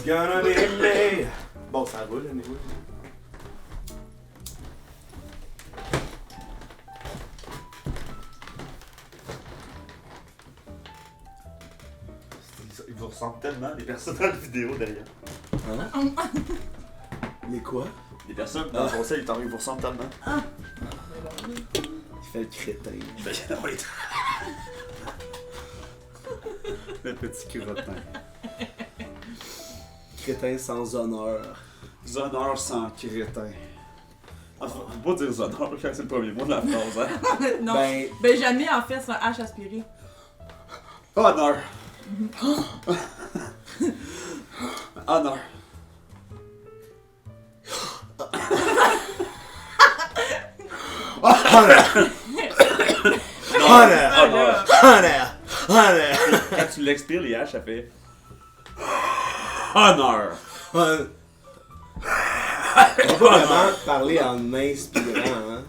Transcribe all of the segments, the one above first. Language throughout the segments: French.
gonna be me. Bon, ça roule, anyway. Ils vous ressemblent tellement, les personnes dans la vidéo derrière. Hein? Les quoi? Les personnes dans le conseil, ils vous ressemblent tellement. Il fait le crétin. Le petit crottin. Crétin sans honneur. Honneur sans crétin. Ah, faut pas dire honneur quand c'est le premier mot de la phrase, hein? Non. Ben, Ben jamais en fait, c'est un H aspiré. Honneur. Honneur. honneur. Quand tu l'expires, les H, ça fait. Honneur. On va pas vraiment parler en inspirant, hein?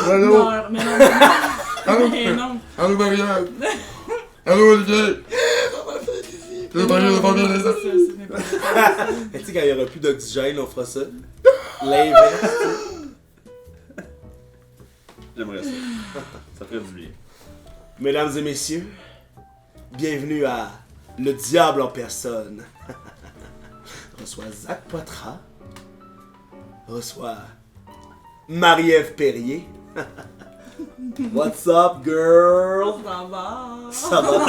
Non, mais non. Mais non. Allô Marianne! Allô Olivier! C'est pas Tu sais, quand il y aura plus d'oxygène, on fera ça. L'inverse. J'aimerais ça. Ça ferait du bien. Mesdames et messieurs, bienvenue à Le Diable en personne. Reçoit Zach Poitras. Reçoit Marie-Ève Perrier. What's up, girl? Ça va. Ça va?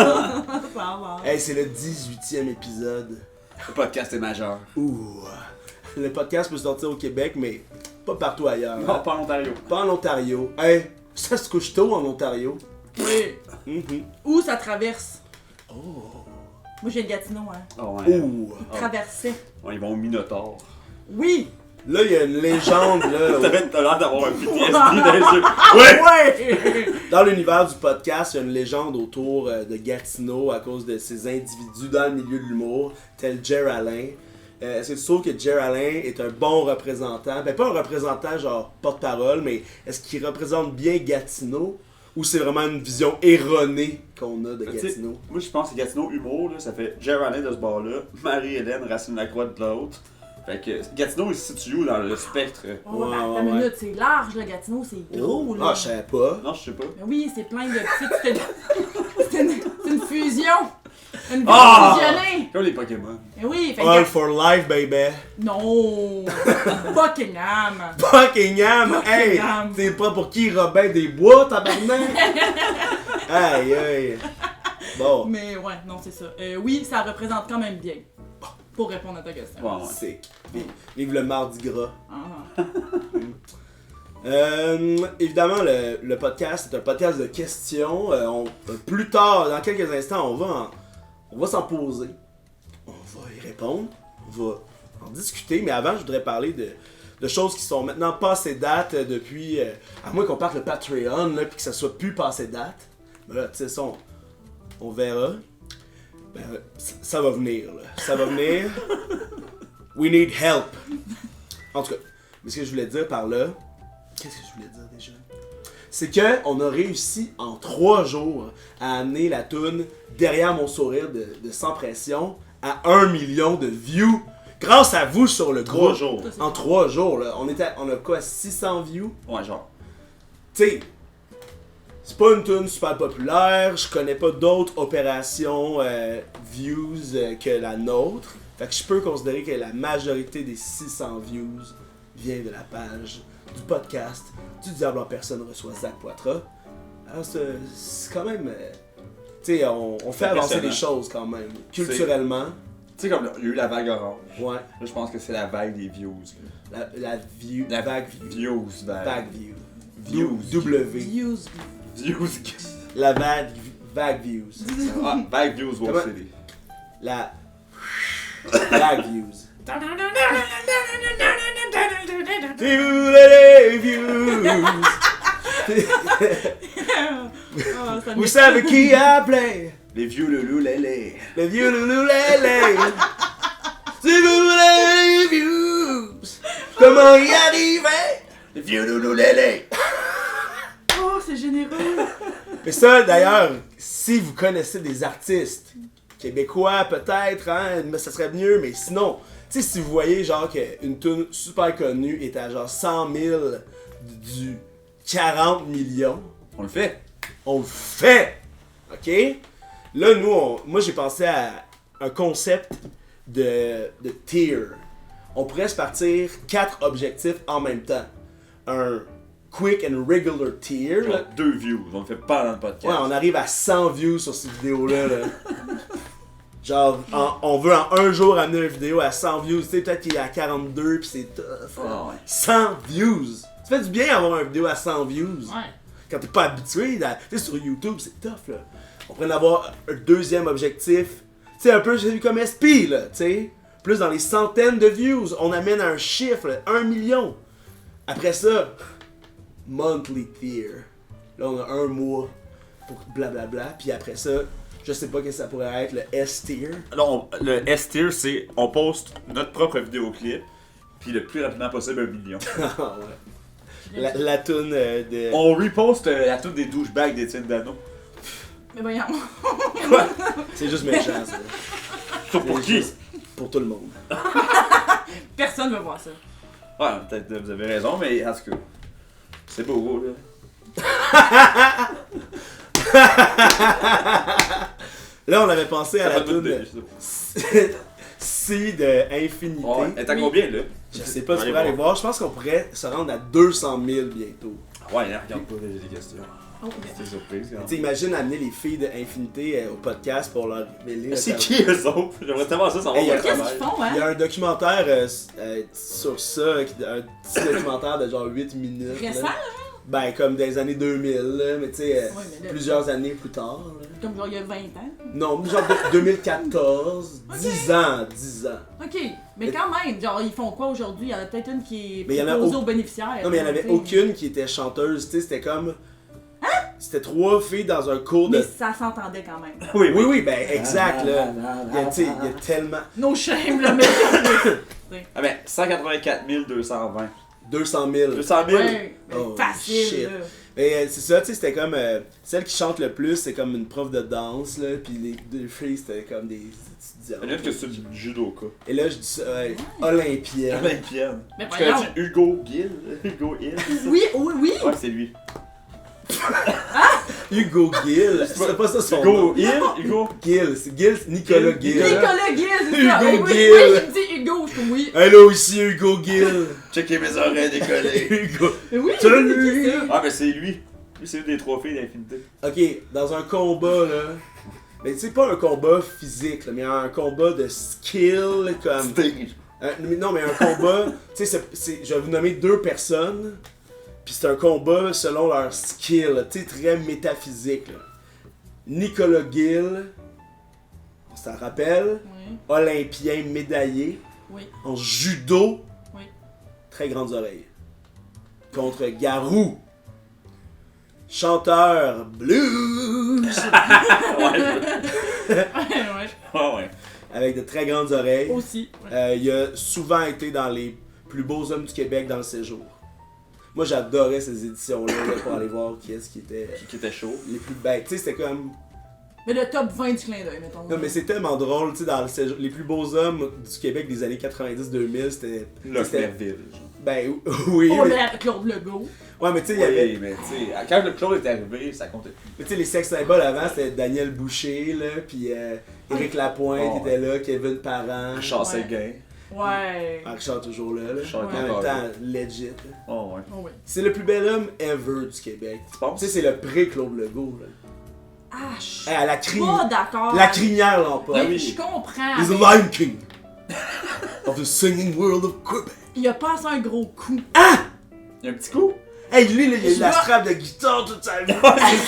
Ça va. Hey, c'est le 18e épisode. Le podcast est majeur. Ouh. Le podcast peut sortir au Québec, mais pas partout ailleurs. Non, hein. pas en Ontario. Pas en Ontario. Hey, ça se couche tôt en Ontario. Oui. Mhm. Où ça traverse? Oh. Moi j'ai le Gatineau, hein. Oh, ouais. Ouh. Traversait. Ouais, ils vont au Minotaure. Oui. Là, il y a une légende, là. T'as l'air d'avoir un PTSD dans les yeux. Ouais! Ouais. Dans l'univers du podcast, il y a une légende autour de Gatineau à cause de ces individus dans le milieu de l'humour, tel Jer Alain. Est-ce que tu trouves que Jer Alain est un bon représentant? Ben, pas un représentant genre porte-parole, mais est-ce qu'il représente bien Gatineau? Ou c'est vraiment une vision erronée qu'on a de Tu sais, Gatineau? moi, je pense que Gatineau Humour, là, ça fait Géraldine de ce bord-là, Marie-Hélène, Racine Lacroix de l'autre. Fait que Gatineau, il se situe où dans le spectre? Oh, Ouais, attends ouais, une ouais. minute, c'est large, le Gatineau, c'est gros, là. Ah, je savais pas. Non, je sais pas. Mais oui, c'est plein de petites. C'est une fusion. Une Ah! fusionnée. Comme les Pokémon. Mais oui, fait All que. for life, baby. Non. Buckingham. Buckingham, hey! Buckingham. T'es pas pour qui, Robin des Bois, tabarnak? Aïe, aïe. Bon, Mais ouais, non, c'est ça. Oui, ça représente quand même bien. Pour répondre à ta question. Ouais, ouais. sick. Vive le Mardi Gras. Ah. Évidemment, le podcast est un podcast de questions. Plus tard, dans quelques instants, on va s'en poser. On va y répondre. On va en discuter. Mais avant, je voudrais parler de choses qui sont maintenant passées date depuis... à moins qu'on parte le Patreon, là, puis que ça soit plus passé date. Mais là, tu sais, ça, on verra. Ben, ça va venir, là. Ça va venir. We need help. En tout cas, mais ce que je voulais dire par là... Qu'est-ce que je voulais dire déjà? C'est que on a réussi en 3 jours à amener la toune Derrière mon sourire de Sans Pression à 1 million de views. Grâce à vous sur le 3 groupe. jours. En 3 jours, là. On a quoi, 600 views? Ouais, genre. Tu sais, c'est pas une tune super populaire. Je connais pas d'autres opérations views que la nôtre. Fait que je peux considérer que la majorité des 600 views vient de la page du podcast du Diable en personne reçoit Zach Poitras. Alors c'est quand même... tu sais, on fait avancer les choses quand même. Culturellement. Tu sais, comme il y a eu la vague orange. Ouais. Là, je pense que c'est la vague des views. La view... La vague view. Views, Vague view. Views. W. Views. Views. La vague views. Ah, vague views, Wall Comment- City. La... Vague views. Si vous voulez les views, Ah, ça vous me- savez qui appeler. Les vieux loulous lélé. Le vieux loulou lélé. Si vous voulez les views, comment y arriver? Les vieux loulous lélé. Oh, c'est généreux. Mais ça, d'ailleurs, si vous connaissez des artistes québécois peut-être, hein, mais ça serait mieux, mais sinon, tu sais, si vous voyez genre qu'une tune super connue est à genre 100 000 du 40 millions, On le fait. on le fait! OK? Là, moi j'ai pensé à un concept de tier. On pourrait se partir 4 objectifs en même temps. Un quick and regular tier. Genre Là. 2 views, on le fait pas dans le podcast. Ouais, on arrive à 100 views sur cette vidéo-là. Là. Genre, on veut en un jour amener une vidéo à 100 views. Tu sais, peut-être qu'il est à 42 pis c'est tough. Ah ouais. 100 views! Ça fait du bien avoir une vidéo à 100 views. Ouais. Quand t'es pas habitué, tu sais, sur YouTube, c'est tough, là. On pourrait en avoir un deuxième objectif. Tu sais, un peu comme SP, là, tu sais. Plus dans les centaines de views. On amène un chiffre, là, 1 million. Après ça, monthly tier. Là, on a un mois pour blablabla. Puis après ça, je sais pas qu'est-ce que ça pourrait être, le S-tier. Alors, le S-tier, c'est on poste notre propre vidéoclip, puis le plus rapidement possible 1 million. Ah ouais. La toune de... On reposte à tous des douchebags d'Étienne Dano. Mais voyons. C'est juste méchant, ça. Pour C'est qui? juste pour tout le monde. Personne veut voir ça. Ouais, peut-être vous avez raison, mais en tout cas, c'est beau, là. Là, on avait pensé à Ça la va tout toune de- C de Infinité. Ouais, elle est à Oui. combien, là? Je sais pas, tu Allez pourrais aller voir. Je pense qu'on pourrait se rendre à 200 000 bientôt. Ouais, hein, regarde pas les questions. Oh, ok. C'est surprise, quand Tu sais, imagine amener les filles de Infinité au podcast pour leur révéler. C'est qui eux autres? J'aimerais tellement ça savoir Hey, leur Qu'est-ce travail. qu'ils font, Il y a hein? un documentaire sur ça, un petit documentaire de genre 8 minutes. là. Récent, Ben, comme des années 2000, là, mais tu sais, Ouais, mais là- plusieurs années plus tard. Là. Comme genre il y a 20 ans. Non, genre 2014, 10 ans, 10 ans. Ok, mais quand même, genre ils font quoi aujourd'hui? Il y en a peut-être une qui est Mais il y en a proposée au- aux bénéficiaires. Non, mais il n'y en avait tu sais. aucune qui était chanteuse, tu sais, c'était comme... C'était 3 filles dans un cours de... Mais ça s'entendait quand même. Oui, Oui, oui, ben exact, là. Il y a, tu sais, il y a tellement... No shame, là, mais. Ah ben, 184 220. 200 000. 200 000? Ouais, mais Oh, facile, shit. là. Et c'est ça, tu sais, c'était comme... celle qui chante le plus, c'est comme une prof de danse, là, puis les deux filles, c'était comme des étudiants. Il y en a une que c'est du judoka. Et là, je dis ça, olympienne. Olympienne. Mais Tu connais voyons. Hugo Gill? Hugo Hill? Oui, oui, oui. Ouais, c'est lui. Hugo Gill, c'est pas ça son nom. Hugo Hill? Hugo? Gill, c'est Nicolas Gill. Nicolas Gill, c'est ça. Hugo Oui, Gill. oui, je dis Hugo, je suis oui. Hello, ici Hugo Gill. Checkez mes oreilles décollées. Hugo. Mais oui, Salut. c'est ça. Ah ben c'est lui. Lui c'est une des 3 filles d'Infinité. Ok, dans un combat, là... Mais tu sais, pas un combat physique, là, mais un combat de skill, comme... Stage. Non, mais un combat... Tu sais, je vais vous nommer 2 personnes, puis c'est un combat selon leur skill, là, tu sais, très métaphysique, là. Nicolas Gill, on s'en rappelle, Oui, olympien médaillé, oui, en judo, oui. très grandes oreilles. Contre Garou, chanteur blues, Ouais. Ouais, Ah ouais. avec de très grandes oreilles. aussi. Ouais. Il a souvent été dans les plus beaux hommes du Québec dans le séjour. Moi, j'adorais ces éditions-là là, pour aller voir qui est-ce qui était Qui était chaud. les plus bêtes. Tu sais, c'était comme... Mais le top 20 du clin d'œil, mettons. Non, mais c'est tellement drôle, tu sais, dans le séjour... Les plus beaux hommes du Québec des années 90-2000, c'était... Le c'était- Merville. Ben, oui, Oh, mais... là, Claude Legault. Ouais, mais tu sais, il y avait... Oui, mais tu sais, quand le Claude est arrivé, ça comptait plus. Mais tu sais, les sex symboles avant, c'était Daniel Boucher, là, puis Éric Lapointe Oh, qui était là, Kevin Parent. Richard Ouais. Séguin. Ouais. Richard toujours là, là. Richard En est même encore temps, là. legit. là. Oh ouais. Oh, oui. C'est le plus bel homme ever du Québec. Tu penses? Tu sais, c'est le pré-Claude Legault, là. Ah, je suis Hey, à la pas d'accord. La crinière l'emporte. Oui, oui. je comprends. He's the mais Lion King of the singing world of Quebec. Il a pas assez un gros coup. Il y a un petit coup? Hey, lui, là, il a Je la vois- strap de guitare toute sa vie.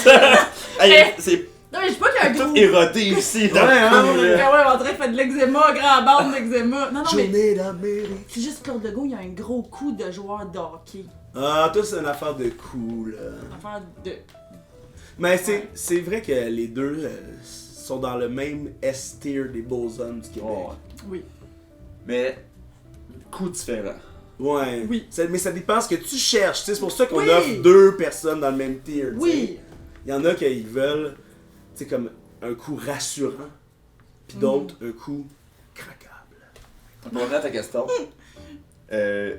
C'est ça! Hey, c'est Non, mais je sais pas qu'il y a un gros tout érodé ici. dans Ouais, le hein, cou, ouais. là. Ah ouais, on dirait qu'il fait de l'eczéma, grand bande d'eczéma. Non, non, mais Journée d'Amérique. c'est juste Claude Legault, il a un gros coup de joueur de hockey. Ah, toi, c'est une affaire de coup, là. Affaire de. Mais c'est vrai que les deux sont dans le même S-tier des beaux hommes du Québec. Oh, ouais. Oui. Mais, coup différent. Ouais. Oui. Mais ça dépend ce que tu cherches. Tu sais, c'est pour ça qu'on Oui. offre 2 personnes dans le même tier. tu sais. Oui. Il y en a qui veulent, tu sais, comme un coup rassurant. puis d'autres un coup craquable. Pour revenir à ta question,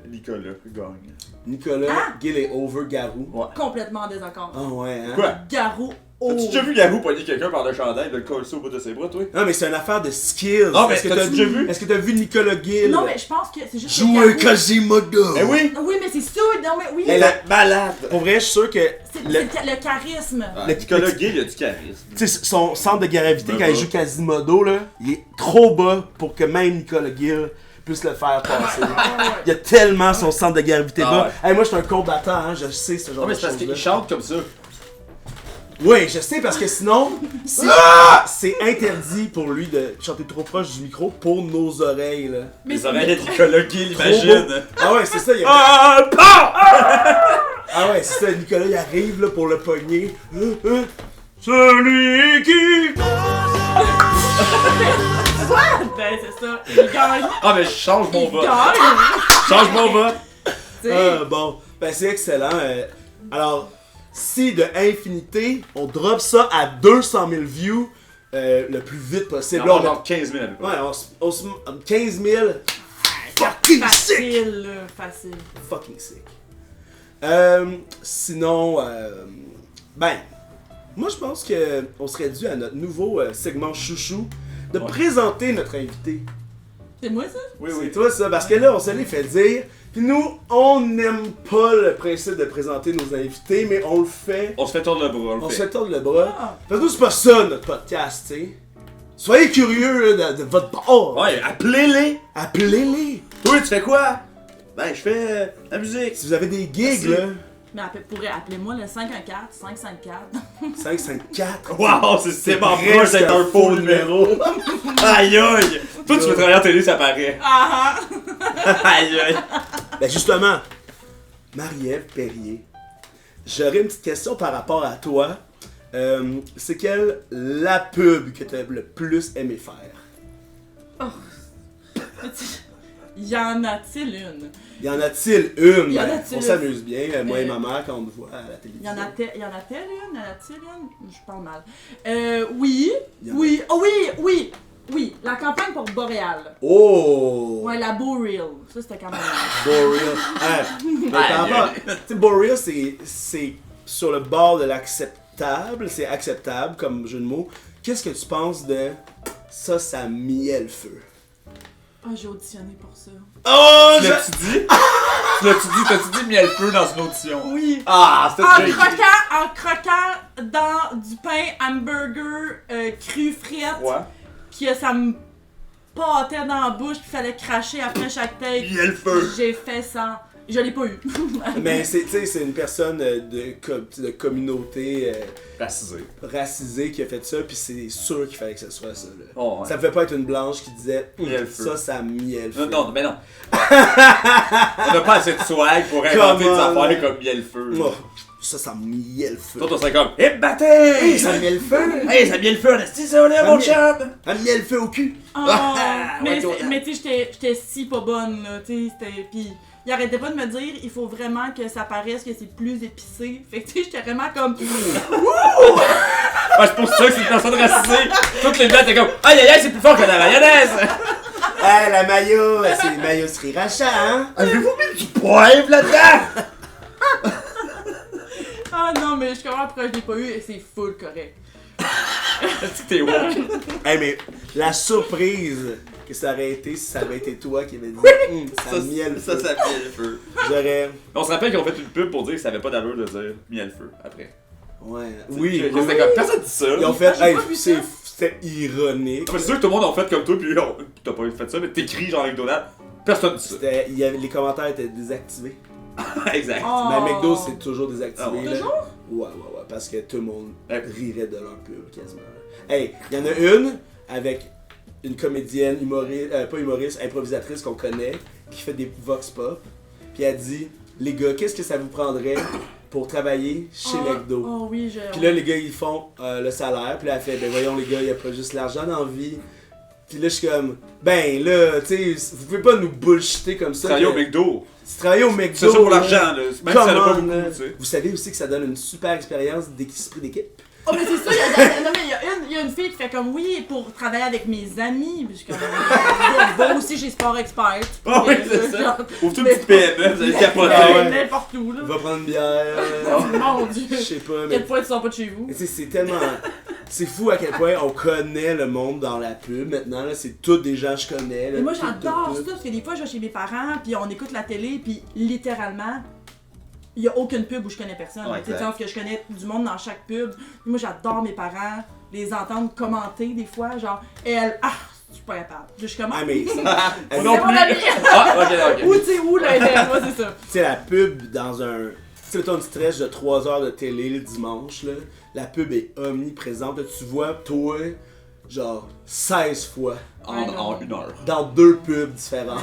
Nicolas gagne. Nicolas, Gil est over Garou. Ouais. Complètement en désaccord. Ah ouais, hein? Quoi? Garou. T'as-tu déjà vu Garou pogner quelqu'un par le chandail et le coller au bout de ses bras, toi? Non, mais c'est une affaire de skills. Non, mais Est-ce que t'as-tu déjà vu? Est-ce que t'as vu Nicolas Gil? Non, mais je pense que c'est juste. Jouer que Garou- Quasimodo! Eh oui! Oui, mais c'est ça. Non, mais oui. Elle Elle est malade! Pour vrai, je suis sûr que C'est le, le charisme. Ah, Nicolas Gay, il a du charisme. tu sais, son centre de gravité Ben quand il bas. joue Quasimodo, là, il est trop bas pour que même Nicolas Gil puisse le faire passer. Il y a tellement son centre de gravité Ah bas. ouais. Hey, moi, je suis un combattant, hein, je sais ce genre Non, mais de c'est parce choses-là. qu'il chante comme ça. Oui, je sais, parce que sinon, c'est interdit pour lui de chanter trop proche du micro pour nos oreilles, là. Mais Les oreilles de Nicolas Gay, imagine. Ah ouais, c'est ça, il Ah, pas! Ah ouais, c'est ça, Nicolas, il arrive là pour le pogner. Celui qui... Ben, c'est ça. Il gagne. Ah, mais je change mon Il vote. gagne. Change mon vote. Tu sais. Bon, ben c'est excellent. Alors, si de Infinité, on drop ça à 200 000 views le plus vite possible. Là, On on a- genre 15 000 à peu près. Ouais, on se... 15 000. Fucking sick! Facile, là. Facile. Fucking sick. Sinon, ben, moi je pense que on serait dû à notre nouveau segment chouchou de Ouais. présenter notre invité. C'est moi, ça? Oui, C'est oui. toi ça, parce que là on se l'est fait dire. Puis nous, on n'aime pas le principe de présenter nos invités, mais on le fait. On se fait tordre le bras, On on se le fait fait. tordre le bras. Ah. Parce que nous, c'est pas ça notre podcast, tu sais. Soyez curieux là, de votre part. Ouais, appelez-les. Appelez-les. Toi, tu fais quoi? Ben, je fais la musique. Si vous avez des gigs, Merci. là, Mais appelez-moi le 514-554. 554. Wow, c'est tellement presque proche d'être un faux numéro. Aïe aïe! Toi, tu veux travailler en télé, ça paraît. Ah Aïe aïe! Ben justement, Marie-Ève Perrier, j'aurais une petite question par rapport à toi. C'est quelle la pub que tu as le plus aimé faire? Y en a-t-il une? Y en a-t-il une? Y en Ben, a-t-il on une? s'amuse bien, moi et ma mère, quand on te voit à la télévision. Y en a-t-il une? Y en a-t-il une? Je parle mal. Oui. Y en a- Oui. Oh oui! Oui! La campagne pour Boréal. Oh! Ouais, la Boreal. Ça, c'était quand même nice. Boreal. Mais par rapport- tu sais, Boreal, c'est sur le bord de l'acceptable. C'est acceptable comme jeu de mots. Qu'est-ce que tu penses de ça miel feu? Ah, j'ai auditionné pour ça. Oh! Tu l'as-tu dit? T'as-tu dit miel feu dans une audition? Oui! Ah, En c'était déjà écrit. croquant dans du pain hamburger cru frite, Ouais. que ça me pâtait dans la bouche, puis fallait cracher après chaque take. Miel feu. J'ai fait ça. Je l'ai pas eu. Mais c'est, tu sais, c'est une personne de communauté Racisé. racisée qui a fait ça, puis c'est sûr qu'il fallait que ce soit ça. Là. Oh, ouais. Ça pouvait pas être une blanche qui disait Miel feu. ça miel feu. Non, mais non. On n'a pas assez de swag pour inventer des Come on. affaires comme miel feu. Oh, ça miel feu. Toi, on serait comme hip Hey, batté! ça miel feu! Hey, ça miel feu, c'est ça, là, mon chum! Ça miel feu au cul! Oh, Ouais, toi, mais tu sais, j'étais si pas bonne, là, tu sais, c'était... Pis il arrêtait pas de me dire, il faut vraiment que ça paraisse que c'est plus épicé. Fait que tu sais, j'étais vraiment comme... Ah, c'est pour ça que c'est une personne racisée. Toutes les blagues, t'es comme aïe aïe aïe, c'est plus fort que la mayonnaise! Ah, la mayo, c'est mayo sriracha, hein? Avez-vous mis du poivre là-dedans? Ah non, mais je comprends pourquoi je l'ai pas eu, et c'est full correct. Est-ce que t'es woke? Hey, mais la surprise que ça aurait été si ça avait été toi qui avait dit ça miel feu. Ça miel feu. J'aurais. On se rappelle qu'ils ont fait une pub pour dire que ça avait pas d'allure de dire miel feu après. Ouais. Oui. C'était comme personne dit ça. Ils ont fait. j'ai Hey, pas vu ça. c'était ironique. C'est sûr que tout le monde a fait comme toi, puis t'as pas fait ça, mais t'écris genre avec Donald. Personne dit ça. Les commentaires étaient désactivés. Exact. Oh. Mais McDo, c'est toujours désactivé. Ah ouais. là. Toujours? Ouais, parce que tout le monde Ouais. rirait de leur pub quasiment. Hey, il y en a une avec une comédienne, pas humoriste, improvisatrice qu'on connaît, qui fait des vox pop. Puis elle dit, les gars, qu'est-ce que ça vous prendrait pour travailler chez McDo? Oh oui, je... Puis là, les gars, ils font le salaire. Puis là, elle fait, ben voyons, les gars, il n'y a pas juste l'argent dans la vie. Puis là, je suis comme, ben là, tu sais, vous pouvez pas nous bullshiter comme ça. Travailler au que- McDo. Tu travailles au McDo. C'est ça pour là. l'argent, là. Même si Come ça n'a pas on, beaucoup, là. tu sais. Vous savez aussi que ça donne une super expérience d'esprit d'équipe. Oh, mais c'est ça, il y a une fille qui fait comme oui, pour travailler avec mes amis. Puis je suis comme, va aussi chez Sport Expert. Ah oui, c'est ça. Ouvre-toi une petite PME, vous allez capoter. ouais. N'importe où, là. Va prendre une bière. Mon Dieu. Je sais pas, mais. Quel point tu sors pas de chez vous? Tu sais, c'est tellement. C'est fou à quel point on connaît le monde dans la pub maintenant. Là, c'est tous des gens que je connais. Là, Mais moi, tout, j'adore tout, ça tout. parce que des fois, je vais chez mes parents, puis on écoute la télé, puis littéralement, il y a aucune pub où je connais personne. Ouais, Tu sais, sauf que je connais du monde dans chaque pub. Puis moi, j'adore mes parents, les entendre commenter des fois, genre, elle, je suis pas capable. Je suis comme, Ah, mais. c'est Tu mon ami! Ah, ok. Ou tu sais où, là, moi, c'est ça. sais, la pub dans un. Tu sais, mettons une stretch de 3 heures de télé le dimanche, là. La pub est omniprésente. Là, tu vois, toi, genre, 16 fois. En 1 heure. Dans 2 pubs différents.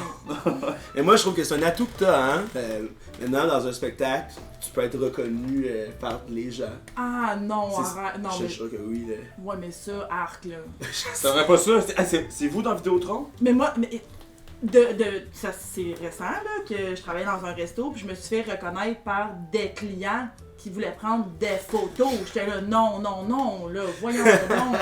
Et moi, je trouve que c'est un atout que t'as, hein. Maintenant, dans un spectacle, tu peux être reconnu par les gens. Ah non, C'est- arrête. Non, Je mais. suis sûr que oui, là. Ouais, mais ça, arc, là. T'aurais pas ça? C'est vous dans Vidéotron? Mais moi, ça c'est récent là que je travaillais dans un resto puis je me suis fait reconnaître par des clients qui voulaient prendre des photos. J'étais là non là, voyons non.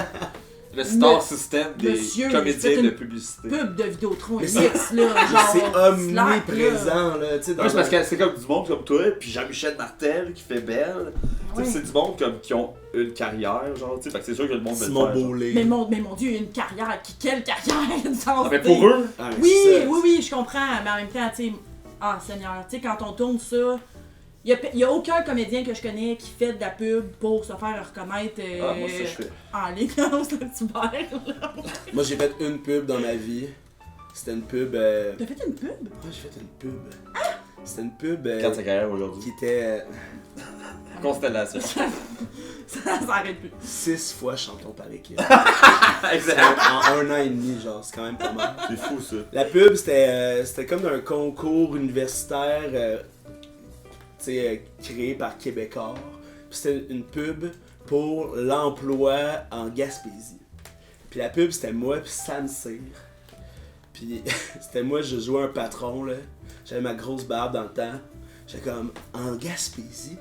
Le star Me- system Monsieur, des c'est comédiens une de publicité. Pub de Vidéotron Mais X là, genre C'est Slack, là. omniprésent, là. Tu sais, dans Ouais, c'est parce un- que c'est comme du monde comme toi, puis Jean-Michel Martel qui fait Belle. Tu Ouais. sais, c'est du monde comme qui ont une carrière, genre, tu sais, fait que c'est sûr que le monde veut le Simon faire. genre. Beaulé. Mais mon Dieu, il y a une carrière, quelle carrière dans Ah, mais pour eux, Ah, mais Oui, ça, oui, je comprends, mais en même temps, tu sais, Seigneur, tu sais, quand on tourne ça, il y a aucun comédien que je connais qui fait de la pub pour se faire reconnaître moi ça je fais. en ligne. Non, c'est super, là. Moi, j'ai fait une pub dans ma vie. C'était une pub. T'as fait une pub? Ouais, j'ai fait une pub. C'était une pub Regarde sa carrière qui aujourd'hui. était Constellation. Ça arrête plus. 6 fois champion par équipe. Exact. En 1 an et demi, genre, c'est quand même pas mal. C'est fou ça. La pub, c'était comme un concours universitaire tu sais, créé par Québécois. Puis c'était une pub pour l'emploi en Gaspésie. Puis la pub, c'était moi puis Sam Cyr. Puis c'était moi, je jouais un patron, là. J'avais ma grosse barbe dans le temps. J'étais comme, en Gaspésie?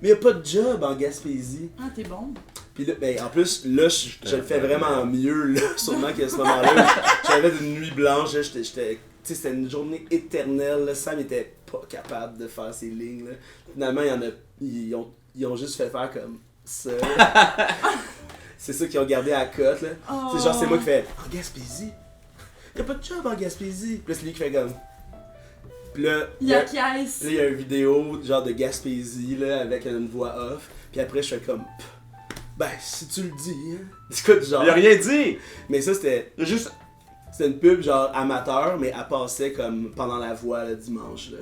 Mais y a pas de job en Gaspésie. Ah, t'es bon. Puis là, ben, en plus, là, je le fais vraiment mieux, là, sûrement qu'à ce moment-là. J'avais une nuit blanche, là, tu sais, c'était une journée éternelle, là. Sam était pas capable de faire ses lignes, là. Finalement, ils ont juste fait faire comme ça. C'est ça qu'ils ont gardé à la cote, là. Oh. C'est genre, c'est moi qui fais, en Gaspésie? Y'a pas de job en Gaspésie. Puis là, c'est lui qui fait comme... Puis là, Il y a caisse. là, il y a une vidéo genre de Gaspésie là, avec une voix off. Puis après, je fais comme. Ben, si tu le dis, hein. Écoute, genre. Il a rien dit! Mais ça, c'était Juste. une pub genre amateur, mais elle passait comme pendant la voix le dimanche. Là.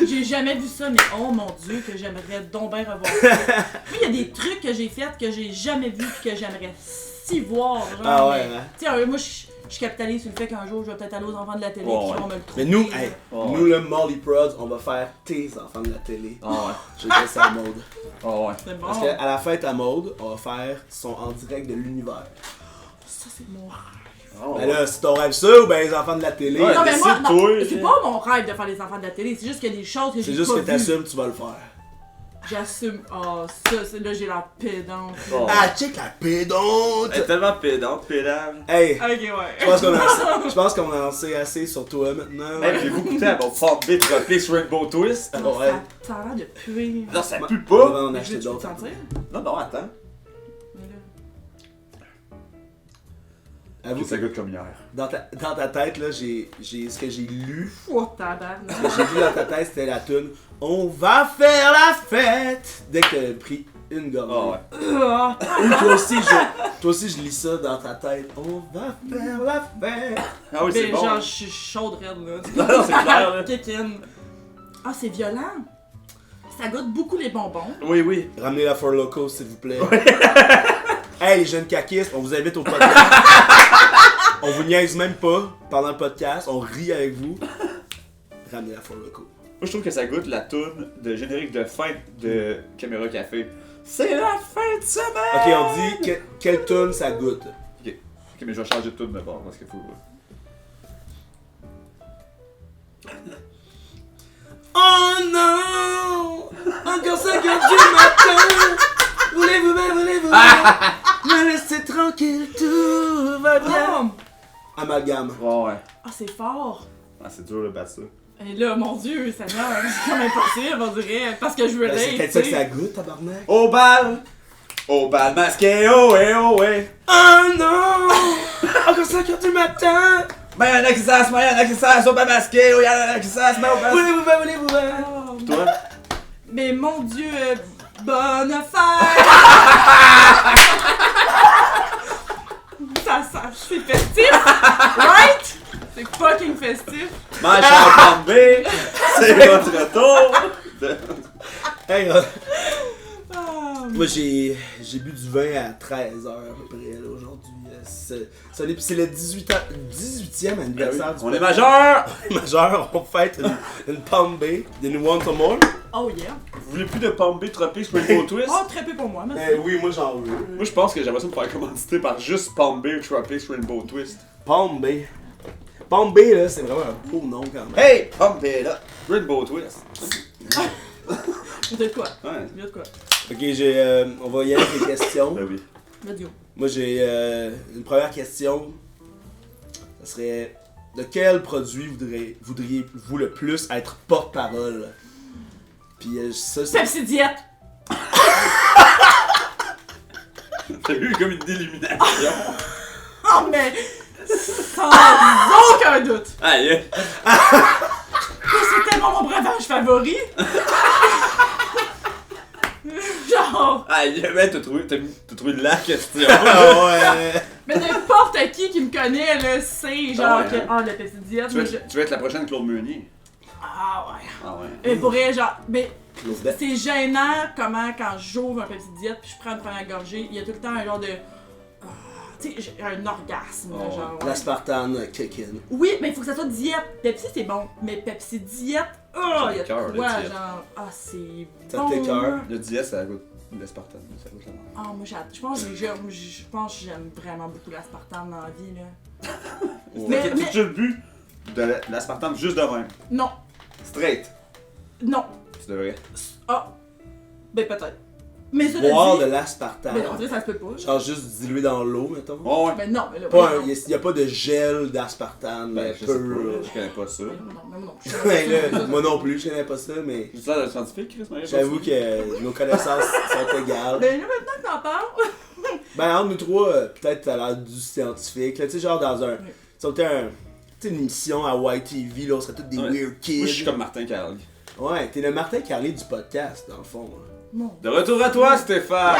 J'ai jamais vu ça, mais oh mon Dieu, que j'aimerais donc bien revoir ça. Moi, il y a des trucs que j'ai faits que j'ai jamais vu et que j'aimerais si voir. Genre, Ah ouais, mais- hein. Tu sais, moi, je capitalise sur le fait qu'un jour, je vais peut-être aller aux enfants de la télé Ouais, qui ouais. vont me le trouver. Mais nous, hey, Oh, nous, le Molly Prods, on va faire tes enfants de la télé. Ah ouais. Je vais ça à Maude. Ah ouais. C'est bon. Parce qu'à la fête à Maude, on va faire son en direct de l'univers. Ça, c'est mon rêve. Ah Ben ouais. là, si ton rêve ça ou ben les enfants de la télé, Ouais, Non, mais moi, non, décide-toi, c'est là. pas mon rêve de faire les enfants de la télé, c'est juste qu'il y a des choses que c'est j'ai juste pas que vues. t'assumes, tu vas le faire. J'assume. Oh, ça, là, j'ai la pédante. Oh. Ah, check la pédante! Elle est tellement pédante, pédale. Hey! Ok, ouais. Je pense qu'on a lancé assez sur toi maintenant. Hey, avez-vous goûté à mon Fort Bit Tropics Rainbow Twist? Non, ouais. ça a l'air de puer. Non, ça pue On va pas! en Mais acheter tu peux te d'autres. sentir? Non, non, attends. Mais là, Avoue Ça que goûte comme hier. dans ta tête, là, j'ai ce que j'ai lu. oh, tabarnak. Ce que j'ai lu dans ta tête, c'était la tune On va faire la fête! Dès que t'as pris une gorgée. Ah ouais. Ah, Ou toi aussi, je lis ça dans ta tête. On va faire la fête! Ah oui, c'est mais bon. genre, je suis chaude raide, là. Non, non, c'est clair, là. Kékine. Ah, c'est violent. Ça goûte beaucoup les bonbons. Oui, oui. Ramenez la For Loco, s'il vous plaît. Hey, les jeunes caquistes, on vous invite au podcast. On vous niaise même pas pendant le podcast, on rit avec vous. Ramenez la For Loco. Moi, je trouve que ça goûte la toune de générique de fin de Caméra Café. C'est la fin de semaine! Ok, on dit quelle tune ça goûte. Ok, mais je vais changer de toune de bord parce qu'il faut. Oh non! Encore 5 heures du matin! Voulez-vous bien, voulez-vous bien me laisser tranquille, tout va bien. Amalgame. Ouais. Ah, c'est fort. Ah, c'est dur de battre ça. Et là, mon Dieu, Seigneur, c'est comme impossible, on dirait. Parce que je veux Ben, c'est rire. peut-être ça que ça goûte, tabarnak. Au bal masqué, oh ouais. Oh non! Encore 5h du matin! Ben y'en a qui s'assent, au bal masqué, oh y'en a qui s'assent, au bal masqué. Voulez-vous bien, voulez-vous bien? Oh, Toi? mais mon Dieu, bonne fête! ça, c'est festif! Right? C'est fucking festif! Mange en B, c'est votre tour. Hey, Ah, moi j'ai bu du vin à 13h à peu près là, aujourd'hui. C'est le 18e anniversaire du On est majeur! majeur. On fête une Palm Bay, une Want Some More. oh yeah! Vous voulez plus de Palm Bay Tropics Rainbow Twist? Oh, très peu pour moi, merci. Oui, moi j'en veux. Moi je pense que j'aimerais ça me faire commanditer par juste Palm Bay Tropics Rainbow Twist. Palm Bay. Palm Bay là, c'est vraiment un beau nom quand même. Hey! Palm Bay là! Rainbow Twist. De quoi? Ouais. De quoi? Ok, on va y aller avec les questions. Ben oui. Let's go. Moi j'ai une première question. Ça serait de quel produit voudriez-vous le plus être porte-parole? Puis ça c'est. Pepsi Diète! T'as eu comme une délimination. Oh, mais sans aucun doute! Aïe! C'est tellement mon breuvage favori! Genre, Aïe! Ben t'as trouvé la question. Ah ouais! mais n'importe qui me connaît, là, sait genre Ah ouais, que. hein? Ah, le Pepsi Diète, Tu vas être la prochaine Claude Meunier. Ah ouais. Ah ouais. Et pour vrai, genre, mais Claude. c'est gênant comment quand j'ouvre un Pepsi Diète puis je prends une première gorgée, il y a tout le temps un genre de. Tu sais, j'ai un orgasme, là, Oh, genre. Ouais. L'aspartame kick-in. Oui, mais il faut que ça soit diète. Pepsi, c'est bon, mais Pepsi Diète, oh, Ça il y a t'écoeure, de quoi, le diète. genre. Ah, c'est. Ça bon, t'écoeure. là. Le diète, ça goûte l'aspartame. Ça goûte la merde. Ah, moi, je pense que j'aime vraiment beaucoup l'aspartame dans la vie, là. Mais Mais- t'as déjà bu de l'aspartame juste de même. Non, Straight. non. Tu devrais. Ah, ben peut-être. Mais ça, Boire dit, de l'aspartame. mais on dirait que ça se peut pas. Genre juste dilué dans l'eau, mettons. Oh ouais. Mais non, mais là, Pas voyons. il y a pas de gel d'aspartame Ben, je sais pur. pas. Je connais pas ça. Mais non, je Ben là, moi non plus, je connais pas ça, mais C'est ça le scientifique, Chris Marie? j'avoue que nos connaissances sont égales. Mais là, maintenant que t'en parles, Ben entre nous trois, peut-être t'as l'air du scientifique. Là, tu sais, genre dans un. Oui. Ça aurait été tu sais, une émission à YTV, là, on serait tous des Ouais. weird kids. Moi, je suis comme Martin Carly. Ouais, t'es le Martin Carly du podcast, dans le fond. hein. non, De retour à toi, Stéphane!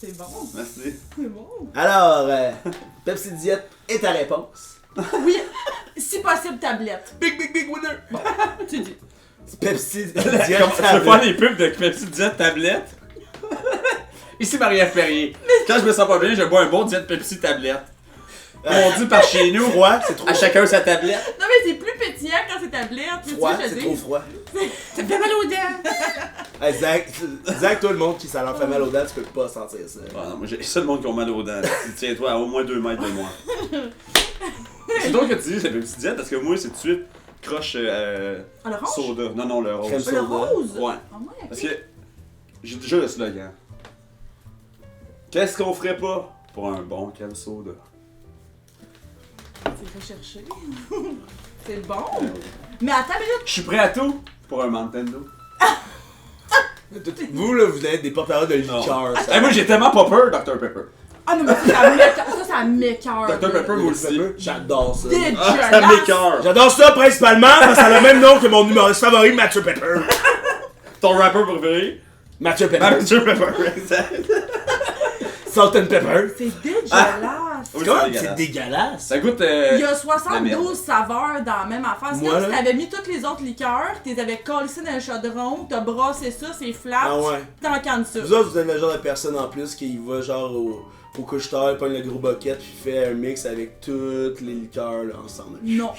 c'est bon, Merci. c'est bon. Alors, Pepsi Diète est ta réponse. Oui, si possible, tablette. Big winner! Tu dis. Pepsi Comment Diète tu veux faire tablette. les pubs de Pepsi Diète tablette? Ici Marie-Ève Ferrier. Quand je me sens pas bien, je bois un bon Diète Pepsi tablette. On dit par chez nous, Froid, c'est trop à chacun sa tablette. Non, mais c'est plus pétillant quand c'est tablette. Tu sais, froid, je c'est dis. trop froid. Ça me fait mal aux dents. Hey, Zach, toi, le monde qui ça leur fait mal aux dents, tu peux pas sentir ça. Ah non, moi j'ai ça le monde qui ont mal aux dents. Tiens-toi à au moins 2 mètres de moi. C'est drôle que tu dis c'est Pepsi Diète parce que moi c'est tout de suite croche Ah, l'orange? soda. Non, le rose. Crème Le soda. rose? Ouais. Ah ouais. Parce que j'ai déjà le slogan. Qu'est-ce qu'on ferait pas pour un bon crème soda? C'est recherché. C'est bon. Mais attends, mais là, Je suis prêt à tout pour un Nintendo. Vous, là, vous êtes des porte-parole de Non. liqueur. Hey, moi j'ai tellement pas peur, Dr Pepper. ah non, mais ça m'écoeure. Dr Pepper, moi aussi. J'adore ça. Ah, ça m'écoeure. J'adore ça principalement parce que ça a le même nom que mon humoriste favori, Mathieu Pepper. Ton rappeur préféré? Mathieu Pepper. Dr Pepper, exact. Salt and Pepper. C'est dégueulasse. Oui, Comment c'est c'est dégueulasse? Ça goûte. Il y a la 72 merde. saveurs dans la même affaire. C'est Moi, comme si là. t'avais mis toutes les autres liqueurs, t'es avais collé ça dans le chaudron, t'as brassé ça, c'est flat, Ah ouais. t'en cannes ça. Vous autres, vous êtes le genre de personne en plus qui va genre au couche-tard, pogne le gros bucket, puis fait un mix avec toutes les liqueurs là, ensemble. Non.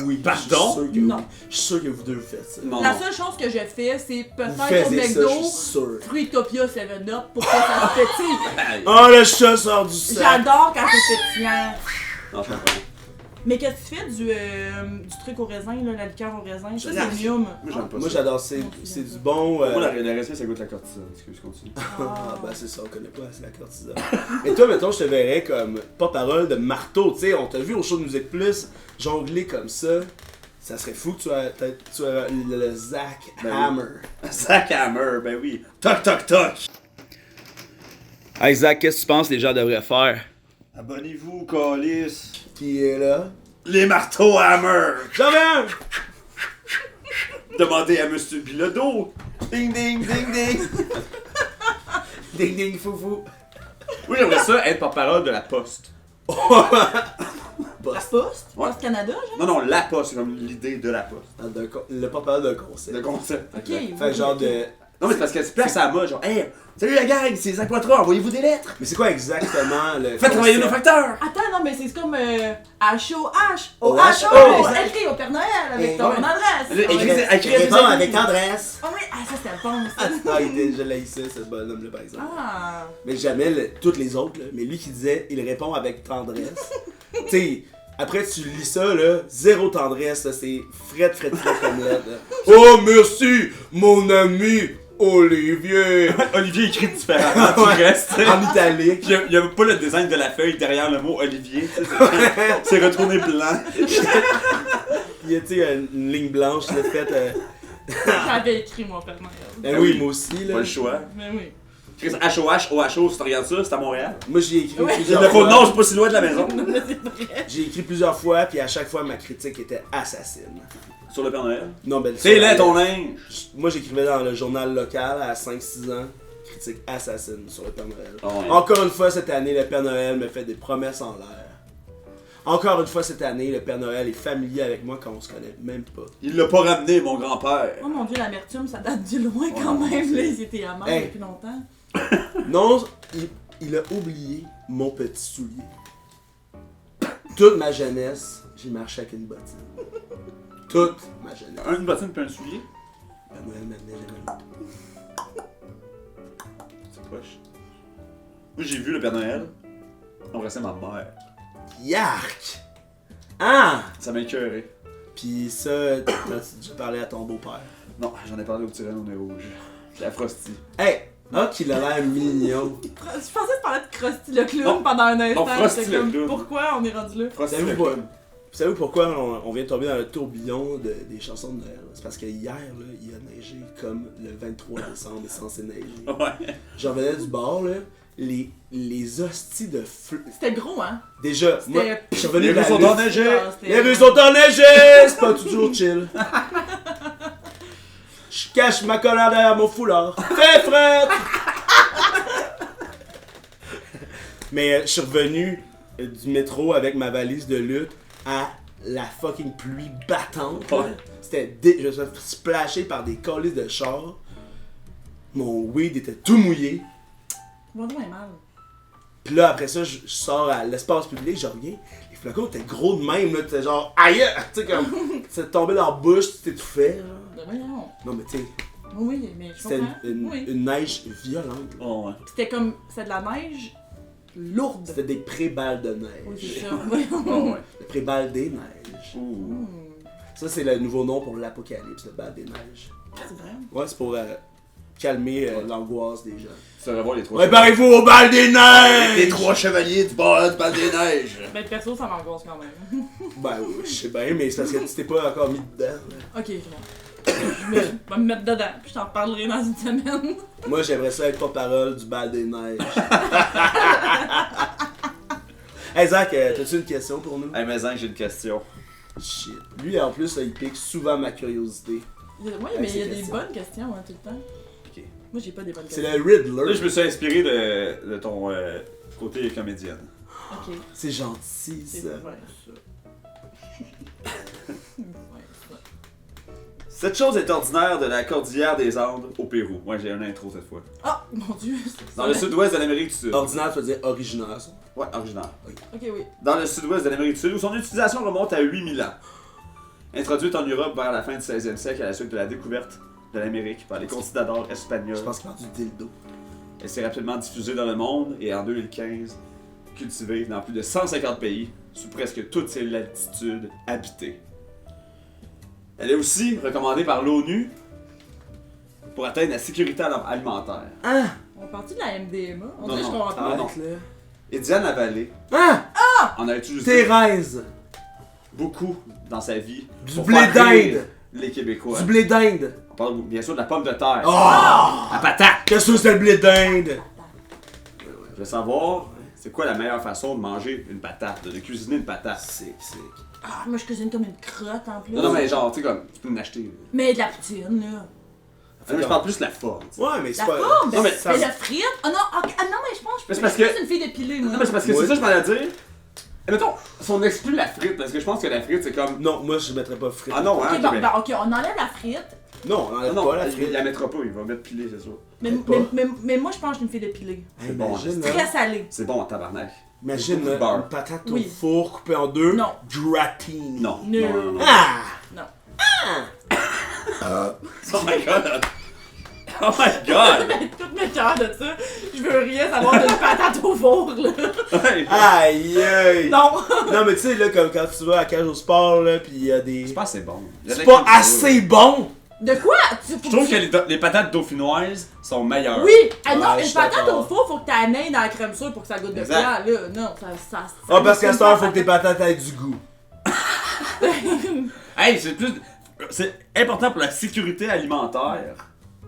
Oui. Pardon? Je suis sûr que Non. oui. Je suis sûr que vous deux faites ça. Non, La non. seule chose que je fais, c'est Vous peut-être au faites ça, McDo, je suis sûr. Fruitopia 7-Up pour que ça se pétille. Aïe. Oh, le chat sort du sac. J'adore quand c'est pétillant. Non, je comprends. Mais qu'est-ce que tu fais du truc au raisin, là, la liqueur au raisin? Ça, Yuck. c'est mium. Moi, j'aime pas Moi, ça. j'adore, c'est du bon. Moi, le raisin, ça goûte la cortisone. Excuse, continue. Ah, ben c'est ça, on connaît pas assez la cortisone. Mais toi, mettons, je te verrais comme porte-parole de marteau, tu sais, on t'a vu au show de Musique Plus jongler comme ça. Ça serait fou que tu sois le Zach Ben oui. Hammer. Zach Hammer, ben oui. Toc, toc, toc. Hey Zach, qu'est-ce que tu penses que les gens devraient faire? Abonnez-vous, Calis. Qui est là? Les marteaux Hammer. Jamais! Demandez à Monsieur Bilodeau. Ding, ding, ding, ding. Ding ding foufou. Oui, j'aimerais ça être porte-parole de la Poste. La Poste? Ouais. Poste Canada, genre? Non, non, la Poste, c'est comme l'idée de la Poste. Le porte-parole d'un concept. Le concept. Ok. exact. Fait genre de. Non, mais c'est parce qu'elle se place à la mode, genre, hey, salut la gang, c'est Zach Poitras, envoyez-vous des lettres. Mais c'est quoi exactement le. Faites travailler nos concept? facteurs. Attends, non, mais c'est comme H-O-H. O-H-O. O-H-O. Écris au Père Noël avec ton Ouais. adresse. Écris Réponds avec tendresse. Ah oui, ah ça c'était bon ça. Ah, je l'ai ici, ce bonhomme-là, par exemple. Ah. Mais jamais toutes les autres, là. Mais lui qui disait, il répond avec tendresse. Tu sais, après tu lis ça, là, zéro tendresse, là, c'est fret comme lettre. Là. Oh, merci, mon ami Olivier. Olivier écrit différemment du Ouais. reste. En italique. Il y a pas le design de la feuille derrière le mot Olivier. Tu sais, c'est retourné blanc. Il y a, tu sais, une ligne blanche, là, faite. J'avais écrit mon Père Noël. Ben Ah oui, oui. moi aussi, là. Pas le choix. Mais oui. H-O-H, O-H-O, si tu regardes ça, c'est à Montréal. Moi, j'ai écrit Ouais. plusieurs Le faux fois. nom, c'est pas si loin de la maison. Mais c'est vrai. J'ai écrit plusieurs fois, puis à chaque fois, ma critique était assassine. Sur le Père Noël. Non, ben, C'est là ton linge. Moi, j'écrivais dans le journal local à 5-6 ans, critique assassine sur le Père Noël. Oh, ouais. Encore une fois, cette année, le Père Noël me fait des promesses en l'air. Encore une fois, cette année, le Père Noël est familier avec moi quand on se connaît même pas. Il l'a pas ramené, mon grand-père. Oh mon dieu, l'amertume, ça date du loin Ouais, quand même. c'est- Là, ils étaient amants Hey. depuis longtemps. Non, il a oublié mon petit soulier. Toute ma jeunesse, j'ai marché avec une bottine. Toute ma jeunesse. Une bottine puis un soulier. Père Noël m'amenait jamais. C'est poche. Moi, j'ai vu le Père Noël embrasser ma mère. Yark! Ah! Ça m'a écœuré. Pis ça, t'as-tu déjà parlé à ton beau-père? Non, j'en ai parlé au petit Renaud Nez Rouge. La Frosty. Hey! Ah, qu'il a l'air mignon. Je pensais que tu parlais de Krusty le clown Non. pendant un instant. Frosty J'étais le comme, clown. pourquoi on est rendu là? Frosty Savez-vous le quoi? clown. Savez-vous pourquoi on vient de tomber dans le tourbillon des chansons de Noël? C'est parce que hier, là, il a neigé comme le 23 décembre est censé neiger. Ouais. J'en venais du bar, là, les hosties de feu. C'était gros, hein? Déjà, moi, C'était- je suis revenu Les de la rues sont lutte. enneigées. Ah, c'était- Les rues sont enneigées! C'est pas toujours chill. Je cache ma colère derrière mon foulard. Très frais! Mais je suis revenu du métro avec ma valise de lutte à la fucking pluie battante. là. Ouais. Je me suis fait splasher par des colis de char. Mon weed était tout mouillé. Bon, est mal. Puis là, après ça, je sors à l'espace public, je reviens. Les flacons étaient gros de même, là. T'étais genre, aïe! Tu sais, comme, c'est tombé dans la bouche, tu t'étouffais, là. Ben voyons. Non, mais tu sais, Oui, mais je c'était comprends. une, Oui. une neige violente. là. Oh, ouais. C'était comme, c'était de la neige lourde. C'était des pré-balles de Oui, neige. c'est ça. Voyons. Oh, ouais. Les pré-balles des neiges. Ouh. Ça, c'est le nouveau nom pour l'apocalypse, le bal des neiges. C'est vrai. Ouais, c'est pour calmer l'angoisse des gens. Tu saurais voir les trois. Préparez-vous au bal des neiges! Les trois chevaliers du bal des neiges. Ben, perso, ça m'angoisse quand même. Ben oui, je sais bien, mais c'est parce que tu t'es pas encore mis dedans. là. Ok, je vais me mettre dedans, puis je t'en reparlerai dans une semaine. Moi, j'aimerais ça être porte-parole du bal des neiges. Hey Zach, t'as-tu une question pour nous? Hey, mais Zach, j'ai une question. Shit. Lui, en plus, il pique souvent ma curiosité. Oui, Avec mais il y a ces des questions. bonnes questions, hein, tout le temps. Ok. Moi, j'ai pas des bonnes C'est questions. le Riddler. Là, je me suis inspiré de ton côté comédienne. Ok, C'est gentil, c'est ça. vrai, ça. Ouais, ça. Cette chose est ordinaire de la cordillère des Andes au Pérou. Moi, j'ai un intro cette fois. Ah, mon dieu! c'est Dans ça. le sud-ouest de l'Amérique du Sud. Ordinaire, tu veux dire originaire, ça. Ouais, originaire. Ok, oui. Dans le sud-ouest de l'Amérique du Sud, où son utilisation remonte à 8000 ans. Introduite en Europe vers la fin du 16e siècle à la suite de la découverte de l'Amérique par les conquistadors espagnols. Je pense qu'il parle du dildo. Elle s'est rapidement diffusée dans le monde et en 2015, cultivée dans plus de 150 pays, sous presque toutes ses latitudes habitées. Elle est aussi recommandée par l'ONU pour atteindre la sécurité alimentaire. Ah! On partit de la MDMA. On Non, dirait que je non. comprends pas. Ah, non. Arrête, là. Et Diane Lavallée Ah! en a utilisé Thérèse! beaucoup dans sa vie Du pour blé faire rire d'Inde! les Québécois. Du blé d'Inde! On parle bien sûr de la pomme de terre. Oh! La patate! Qu'est-ce que c'est le blé d'Inde? Je veux savoir, c'est quoi la meilleure façon de manger une patate, de cuisiner une patate? Sick. Ah, moi, je cuisine comme une crotte en plus. Non, mais genre, tu sais, comme, tu peux en acheter. Mais de la poutine, là. Mais je parle plus de la forme. tu sais. Ouais, mais c'est La pas. forme, Non, mais mais, ça- la frite. Ah non, non, mais je pense que Mais c'est je parce suis que- juste une fille dépilée, moi. Non, mais c'est parce que Ouais. c'est ça que je m'en allais dire. Et mettons, si on exclut la frite, parce que je pense que la frite, c'est comme. Non, moi je mettrais pas frite. Ah non, Ok, hein, bon, mais- ben, ok, on enlève la frite. Non, on enlève non, pas la il frite. la mettra pas, il va mettre pilé, c'est sûr. Mais, Peut-être mais moi, je pense que je suis une fille dépilée. C'est bon, Imagine, hein. Très là. salée. C'est bon en tabarnak. Imagine Beaucoup de là, beurre. une patate Oui. au four coupée en deux. Non. Gratini. Non. No. Non, non, non. Ah! Non. Oh my god! Oh my god! Toutes mes cœurs de ça. Je veux rien savoir d'une patate au four, là. Ouais. Aïe aïe! Non. Non, mais tu sais, là, comme quand tu vas à la cage au sport, là, pis il y a des. C'est pas assez bon. Il y a de C'est la pas culture. assez bon! De quoi? Je trouve que les patates dauphinoises sont meilleures. Oui! Ah non, Ouais, je une suis patate d'accord. au four, faut que t'ailles dans la crème sûre pour que ça goûte de Exact. quoi, là. Non, ça Ah, parce qu'à goûte cette heure, pas faut que tes patates aient du goût. Hey, c'est plus. C'est important pour la sécurité alimentaire.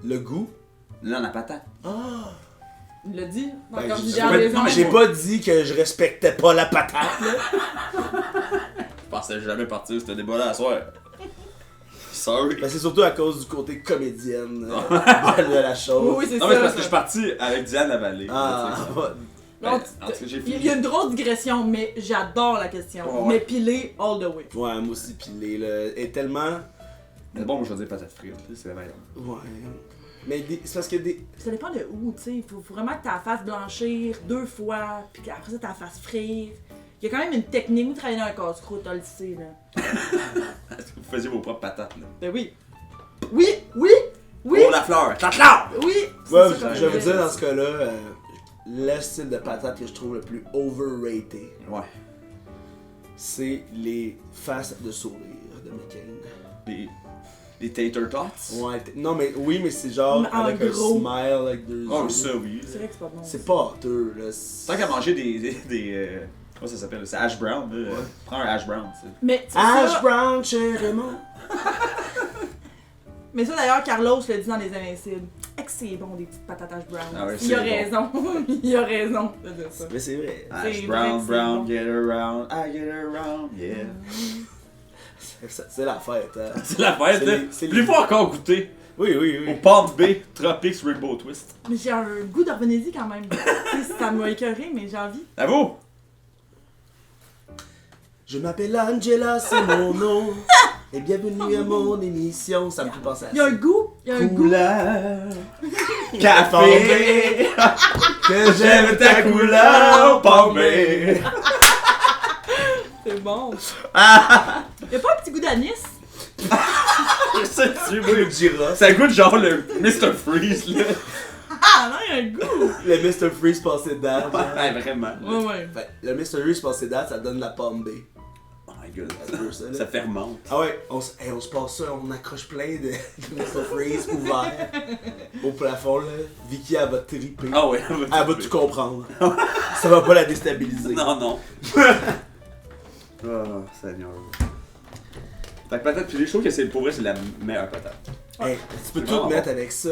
Le goût? Là, la patate. Il l'a dit. Dans Ben, comme j'ai- dans mais- les non, mais gens. J'ai pas dit que je respectais pas la patate, là. Je pensais jamais partir ce débat-là à soir. Sorry. Ben, c'est surtout à cause du côté comédienne de la chose. Oui, c'est Non, ça. mais c'est parce que ça. je suis parti avec Diane Lavallée. Ah, Tu sais. ouais. Non, Ben, en tout cas, j'ai il fini. y a une grosse digression, mais j'adore la question. Ouais. Mais pilé all the way. Ouais, moi aussi, pilé, là. Et tellement. Mais bon, moi, je vais dire patate frite, là, c'est la meilleure. Ouais. Mais c'est parce que des. Ça dépend de où, tu sais. Il faut vraiment que ta face blanchir 2 fois, puis qu'après ça, ta face frire. Il y a quand même une technique. Vous travaillez dans un casse-croûte, t'as le sais, là. Est-ce que vous faisiez vos propres patates, là? Ben oui. Oui, oui, oui, Oh, la fleur! La fleur! oui. c'est Ouais, ça qu'on je vais vous fait. dire dans ce cas-là, le style de patate que je trouve le plus overrated, Ouais. c'est les faces de sourire de McCain. Les tater tots? Ouais, non, mais oui, mais c'est genre Mais en avec un gros. smile, avec deux Oh, yeux. ça, oui. C'est vrai que c'est pas bon. C'est pas honteux, là. Tant qu'à manger des comment ça s'appelle? C'est hash brown, là. Prends un hash brown, tu sais. Mais c'est Ash ça. Brown chez Raymond. Mais ça d'ailleurs, Carlos le dit dans Les Invincibles. Est-ce que c'est bon des petites patates hash brown? Ah ouais, Il a c'est raison. Il a raison de dire ça. Mais c'est vrai. Hash C'est brown, vrai que c'est brown, bon. get around, I get around, yeah. C'est la fête, hein. C'est la fête, C'est là. les- c'est Plus les- faut encore goûter Oui, oui, au oui. Palm Bay Tropics Rainbow Twist. Mais j'ai un goût d'orvénésie quand même. Tu sais, ça m'a écœuré, mais j'ai envie. À vous! Je m'appelle Angela, c'est mon nom. Et bienvenue à mon émission. Ça me fait penser à Il y a ça. un goût. Il y a un goût. Couleur, café, Que j'aime ta couleur, Palm Bay. C'est bon. Il y a pas un petit goût d'anis? Je sais, tu Oui, le Jira. ça goûte genre le Mr. Freeze, là. Ah non, il y a un goût. Le Mr. Freeze passé date. Ouais, vraiment. Ouais, ouais. Fait, le Mr. Freeze passé date, ça donne la pomme B. Oh my god. Ça veut ça, là. Ça fermente. Ah ouais, on se passe ça, on accroche plein de Mr. Freeze ouverts au plafond, là. Vicky, elle va triper. Ah ouais, Elle va tout comprendre. Ça va pas la déstabiliser. Non, non. Oh, Seigneur. Fait que patate pilée, je trouve que c'est pour vrai, c'est la meilleure patate. Hey, tu peux C'est tout vraiment mettre bon. avec ça.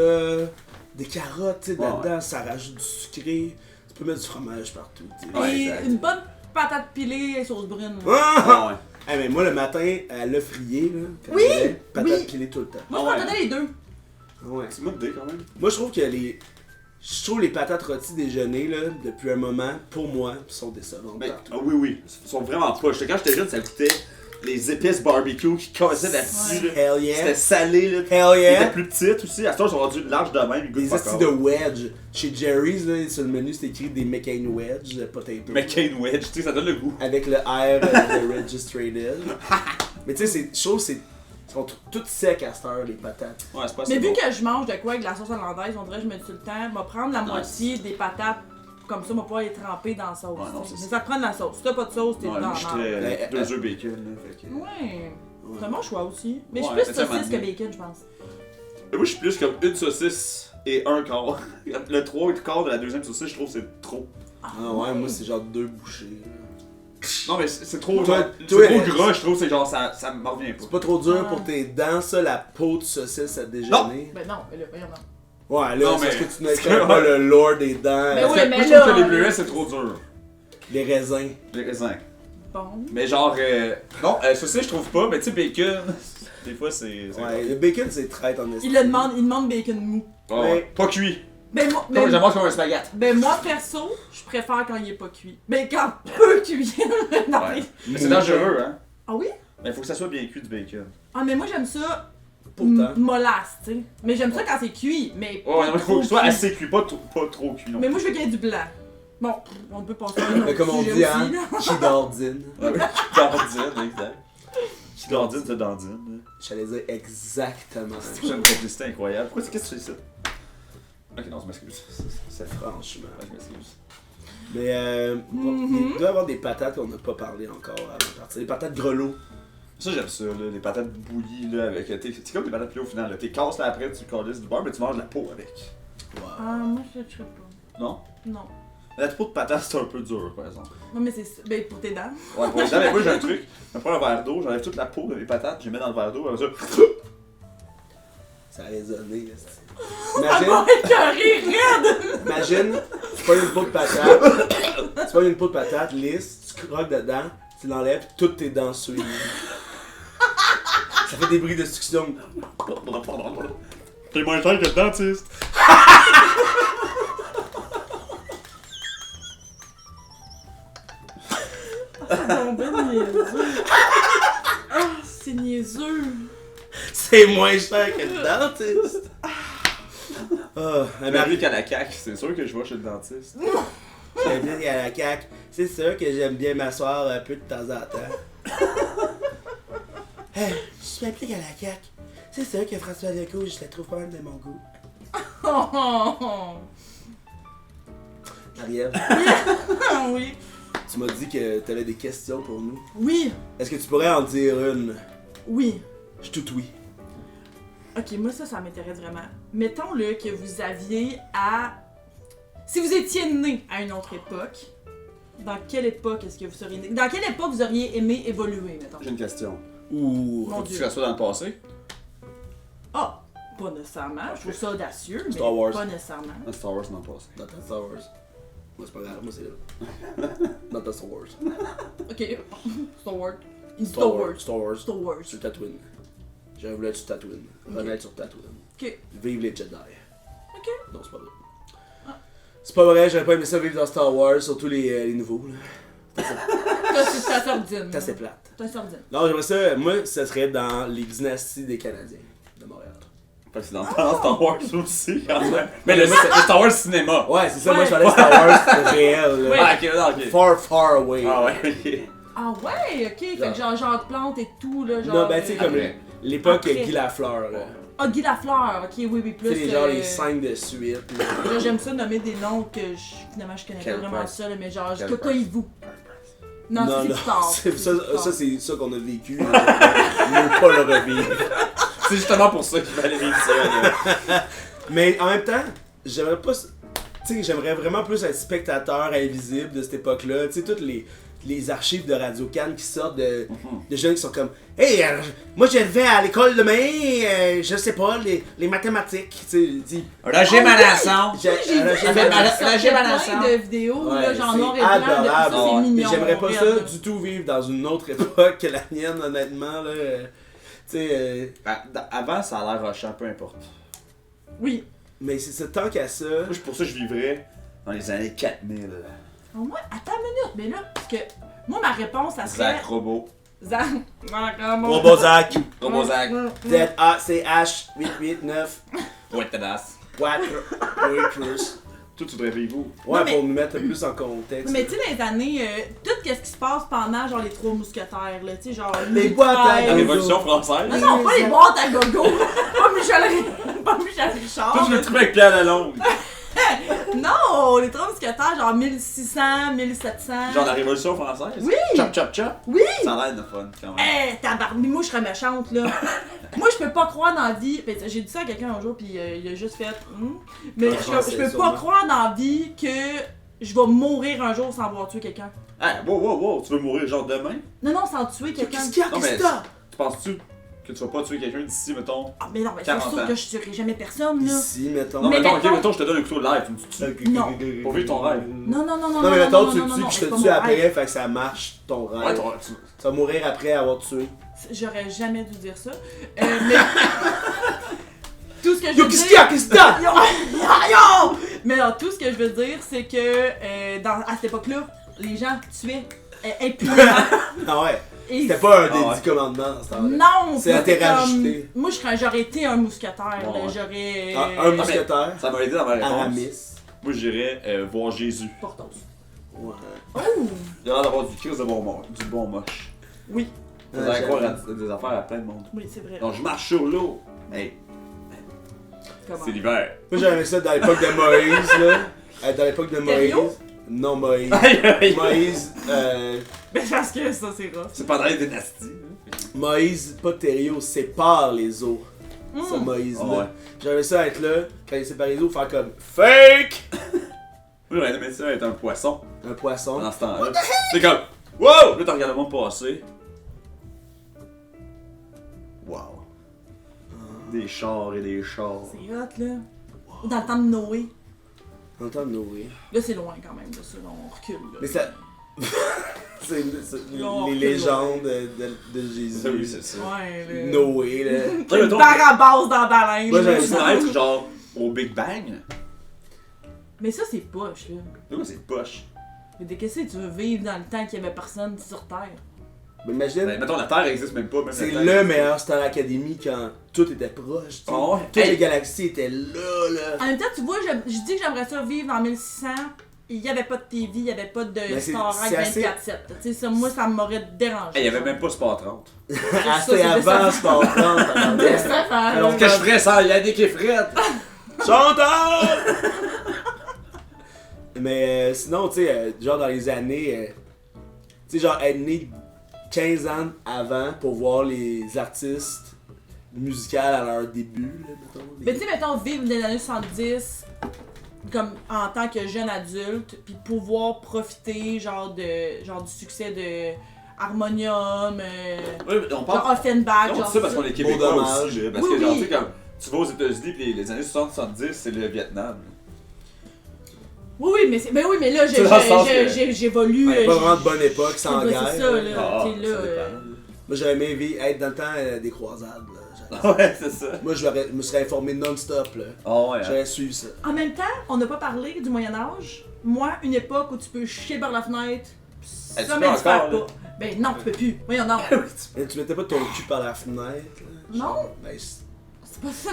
Des carottes, tu sais, Ouais, là-dedans, ça rajoute du sucré. Tu peux mettre du fromage partout, tu sais. Ouais, Et exact. une bonne patate pilée et sauce brune. Ah! Ah ouais. Hey, mais moi, le matin, à l'œuf frié, là, quand Oui, j'y vais, patate oui. pilée tout le temps. Moi, je Ah ouais. vais donner les deux. Ah ouais. C'est modé quand même. Moi, je trouve que je trouve les patates rôties déjeuner, là, depuis un moment, pour moi, sont décevantes Mais, partout. ah oui, oui. Ils sont vraiment pas. Quand j'étais jeune, ça goûtait les épices barbecue qui cassaient là-dessus. là. Hell yeah. C'était salé, là. Hell Ils étaient yeah. plus petites aussi. À ce temps, ils sont rendus larges de même. Ils goûtent Des pas astis de wedge. Chez Jerry's, là, sur le menu, c'est écrit des McCain wedge, potato. McCain Wedge, tu sais, ça donne le goût. Avec le R de registrated. Mais tu sais, c'est choses, ils sont toutes secs à cette heure, les patates. Ouais, c'est pas Mais assez vu bon. que je mange de quoi avec la sauce hollandaise, on dirait que je me dis tout le temps, je vais prendre la moitié des patates comme ça, on va pouvoir les tremper dans la sauce. Ouais, non, t'sais. c'est Mais ça te prend de la sauce. Si t'as pas de sauce, t'es Ouais, dans moi, la j'étais merde. 2 œufs bacon, là, fait que... Ouais. C'est un bon choix aussi. Mais je Ouais, suis mais plus ça saucisse que m'a dit. bacon, je pense. Mais moi, je suis plus comme une saucisse et un quart. Le 3 quart de la deuxième saucisse, je trouve que c'est trop. Ah ouais, moi c'est genre 2 bouchées. Non, mais c'est trop, Toi, c'est toi, trop gras, je trouve, c'est genre, ça me revient pas. C'est pas trop dur Ah. pour tes dents, ça, la peau de saucisse à déjeuner? Ben non, mais là, voyons donc. Ouais, là, Non, c'est mais- parce que tu n'as pas le lore des dents, Mais oui, mais moi, je là, trouve que les bleuets, c'est trop dur. les raisins. Les raisins. Bon. Mais genre, non, saucisse, je trouve pas, mais tu sais, bacon, des fois, c'est. Ouais, le bacon c'est traite en estime. Il demande bacon mou. Ouais, ouais. Pas cuit. Ben moi, Comme je mange comme un spaghette. ben moi perso, je préfère quand il est pas cuit. Ben quand peu cuit. Non, Ouais. mais- Mais c'est dangereux, hein. Ah oui? Mais il faut que ça soit bien cuit du bacon. Ah mais moi j'aime ça Pourtant. mollasse, tu sais. Mais j'aime ça quand c'est cuit, mais Ouais, non, il faut que ce soit cuit. assez cuit, pas trop cuit non. Mais moi je veux qu'il y ait du blanc. Bon, on peut passer à un Mais autre comme on sujet dit, aussi, hein, là. qui dordine. Ouais, Dandine, exact. Qui dandine, c'est dandine. J'allais dire exactement. C'est une complicité incroyable. Qu'est-ce que tu fais ça? Ok, non, je m'excuse. C'est Franchement. Ouais, je m'excuse. Mais il doit y avoir des patates qu'on n'a pas parlé encore avant de partir. Les patates grelots. Ça, j'aime ça, là, les patates bouillies, là, avec. C'est comme des patates pilées au final, là. T'es casses là après, tu colles du beurre, mais tu manges la peau avec. Wow. Ah moi je ne serais pas. Non? Non. La peau de patate, c'est un peu dur, par exemple. Non mais c'est ben pour tes dents. Ouais, pour les dents, mais moi, j'ai un truc. Je prends un verre d'eau, j'enlève toute la peau de mes patates, je les mets dans le verre d'eau, après ça. Ça a résonné. là, c'est- Ah Imagine, bon, écœuré, raide! imagine, tu prends une peau de patate, tu prends une peau de patate lisse, tu croques dedans, tu l'enlèves, puis toutes tes dents suivent. Ça fait des bruits de succion. T'es moins cher que le dentiste. C'est donc ben niaiseux. Ah, c'est niaiseux. C'est moins cher que le dentiste. Ah, Marie qu'à la CAQ, c'est sûr que je vais chez le dentiste. J'aime bien à la CAQ. C'est sûr que j'aime bien m'asseoir un peu de temps en temps. Hey, je suis impliqué à la CAQ. C'est sûr que François Legault, je la trouve quand même de mon goût. Oh, oh, oh. Ariel, Ah oui. tu m'as dit que tu avais des questions pour nous. Oui, Est-ce que tu pourrais en dire une? oui. Je suis tout oui. Ok, moi ça m'intéresse vraiment. Mettons-le que vous aviez à... Si vous étiez né à une autre époque, dans quelle époque est-ce que vous seriez né? Dans quelle époque vous auriez aimé évoluer, mettons? J'ai une question. Ouh. Mon Faut que tu Dieu. fasses ça dans le passé? Ah, pas nécessairement. Je trouve ça audacieux, mais Star Wars. pas nécessairement. Dans Star Wars, dans le passé. Dans ta Star Wars. Moi, c'est pas grave, moi, c'est là. Dans ta Star Wars. Ok, Star Wars. Star Star Wars. Wars. Star Wars. Star Wars. Sur Tatooine. J'aurais voulu être sur Tatooine. Renaître sur Tatooine. Ok. Vive les Jedi. Ok. Non, c'est pas vrai. Ah. C'est pas vrai, j'aurais pas aimé ça vivre dans Star Wars, surtout les nouveaux. Là. Ça, c'est ta sordine. C'est assez plate. C'est un sordine. Non, j'aimerais ça, moi, ça serait dans les dynasties des Canadiens de Montréal. Parce que c'est dans Star Wars aussi, quand même. Mais le Star Wars cinéma. Ouais, c'est ça, moi Ouais. je parlais de Star Wars réel. Là. Ouais. Ah, ok, non, ok. Far, far away. Ah ouais, ok. Ah ouais, ok. Fait que genre Jacques Plante et tout, là, genre... Non, ben tu sais, comme Après. l'époque Après. Guy Lafleur, là. Ah, Guy Lafleur, ok, oui, oui, Tu plus... sais, les genre les 5 de suite. là. Là, j'aime ça nommer des noms que finalement je connais Quel pas vraiment Price. ça, là, mais genre, Quel Cocoyez-vous. Non, ça, c'est plus tard. c'est- C'est ça, plus tard. ça, c'est ça qu'on a vécu. On veut pas le revivre. C'est justement pour ça qu'il fallait vivre ça. là. Mais en même temps, j'aimerais pas. Tu sais, j'aimerais vraiment plus être spectateur invisible de cette époque-là. Tu sais, toutes les archives de Radio-Can qui sortent de jeunes qui sont comme hey, moi je vais à l'école demain, je sais pas, les mathématiques. Tu sais, dis. Roger Manasson. J'ai vu Roger plein de vidéos, là, Ouais, genre noir et c'est blanc, de ça, adorable. c'est Ouais. mignon. Mais j'aimerais pas ça regarde. du tout vivre dans une autre époque que la mienne, honnêtement. Là. Tu sais, Avant, ça a l'air rochant, peu importe. Oui. mais c'est ça, tant qu'à ça. Moi, pour ça, je vivrais dans les années 4000. Au moins, attends une minute, mais là, parce que moi, ma réponse, ça serait... Zach Robot. Zach. Robozac, Robozac. ZACH 889 Ouais, tenace. 4 Waitress. Toi, tu voudrais vivre où? Ouais, Non, mais- pour nous mettre plus en contexte. Mais tu sais, dans les années, tout ce qui se passe pendant, genre, les trois mousquetaires, là, tu sais, genre... Les boîtes à mitraille. La Révolution française. Non, non, pas les boîtes à gogo! Pas Michel Richard! Toi, tu veux le trouver avec Pierre Lalonde. Non, les trois mousquetaires, genre 1600, 1700. Genre la Révolution française? Oui! Chop, chop, chop! Oui! Ça a l'air de fun, quand même. Tabarnak, moi je serais méchante là. Moi je peux pas croire dans la vie. Ben, j'ai dit ça à quelqu'un un jour puis il a juste fait. Mais En français, je peux pas sûrement. croire dans la vie que je vais mourir un jour sans avoir tué quelqu'un. Hey, wow, tu veux mourir genre demain? Non, sans tuer quelqu'un. Qu'est-ce qu'il y a? Non, Qu'est-ce mais- que t'as? Tu penses-tu que tu vas pas tuer quelqu'un d'ici, mettons? Ah, mais non, mais c'est 40 sûr ans. que je tuerai jamais personne là. Ici, mettons. Non, Mais mettons, mettons- ok, mettons, je te donne un couteau live, tu me tues. Non. Pour vivre ton rêve. Non. Non, mais mettons, tu non, le tues, non, puis je c'est pas te tue mon après, rêve. fait que ça marche ton Ouais, rêve. tu... Tu vas mourir après avoir tué. J'aurais jamais dû dire ça. Mais. Tout ce que je Yo, veux qu'est-ce dire. qu'il y a? Qu'est-ce que t'as? Yo! Mais alors, tout ce que je veux dire, c'est que à cette époque-là, les gens tuaient impunément. Ah ouais. Et C'était pas un Ah des ouais. 10 commandements dans ce temps-là. Non! C'est à c'était été rajouté. Moi, j'aurais été un mousquetaire. Ouais, là, ouais. J'aurais. Un mousquetaire. Ça m'a aidé dans ma réponse. Aramis. Moi, je dirais voir Jésus. Portos. Ouais. Oh! Il a l'air d'avoir du Christ de du bon moche. Oui, Vous allez croire à des affaires à plein de monde. oui, c'est vrai. Donc, je marche sur l'eau. Hey, Comment? c'est l'hiver. Moi j'avais ça dans l'époque de Moïse, là. Dans l'époque de Thériault? Moïse. Non, Moïse. Aïe, aïe. Moïse, Mais parce que ça, c'est rough. C'est pas dans les dynasties. Moïse, pas Thériault, sépare les eaux. Ce Mm. Moïse-là. Ah ouais. J'avais ça être là, quand il sépare les eaux, faire comme FAKE! Moi, j'aurais aimé ça être un poisson Un poisson. pendant ce temps-là. C'est comme, wow! Là, t'as regardé le monde passer. Wow. Des chars et des chars. C'est hot, là. Ou dans le temps de Noé. En temps de Noé. Là, c'est loin quand même, là, ça, là, on recule. Là. Mais ça. C'est Non, les légendes de Jésus. Oui, c'est ça. Ouais, là. Noé, là. Toi, mettons, Barabase dans la baleine. Moi, là. j'avais tu naître genre au Big Bang. Mais ça, c'est poche, là. De quoi c'est poche? Mais de qu'est-ce que tu veux vivre dans le temps qu'il y avait personne sur Terre? Mais imagine, Ben, mettons, la Terre existe même pas. Même c'est la Terre le existe. meilleur Star Academy quand tout était proche. Tu sais. Ah ouais? Toutes Hey. les galaxies étaient là, là. En même temps, tu vois, je dis que j'aimerais ça vivre en 1600. Il n'y avait pas de TV, il n'y avait pas de Mais Star c'est Trek assez- 24-7. Tu sais, ça, moi, ça m'aurait dérangé. Hey, il y avait même pas Sport 30. Ah, ça, c'était c'est avant décevant. Sport 30. Décevant, Alors, là. Qu'est-ce que je ferais sans Yannick et Fred? Chantal! Mais sinon, tu sais, genre dans les années. Tu sais, genre être né 15 ans avant pour voir les artistes musicaux à leur début, là, mettons. Mais tu sais, mettons, vivre dans les années 70 comme en tant que jeune adulte, puis pouvoir profiter, genre, du succès de Harmonium, Oui, on genre parle. Offenbach, On genre dit ça parce qu'on est Beau Québécois dommage. aussi, là, parce Oui, que genre, oui. tu sais, comme, tu vas aux États-Unis pis les années 60-70, c'est le Vietnam. Oui, oui, mais là, C'est dans le sens que- j'évolue. Ouais, pas vraiment de bonne époque, sans c'est guerre. ça, là. Ah, T'sais, là, ça dépend. Moi, j'aurais aimé être dans le temps des croisades. Là. Ouais, c'est ça. Moi, je me serais informé non-stop. Là. Ah ouais, hein. J'aurais suivi ça. En même temps, on n'a pas parlé du Moyen-Âge. Moi, une époque où tu peux chier par la fenêtre, Eh, tu ça peux m'indiffère encore, là. pas. Ben non, tu peux plus. Voyons non. Mais tu mettais pas ton cul par la fenêtre. Là. Non. Ben, C'est pas ça.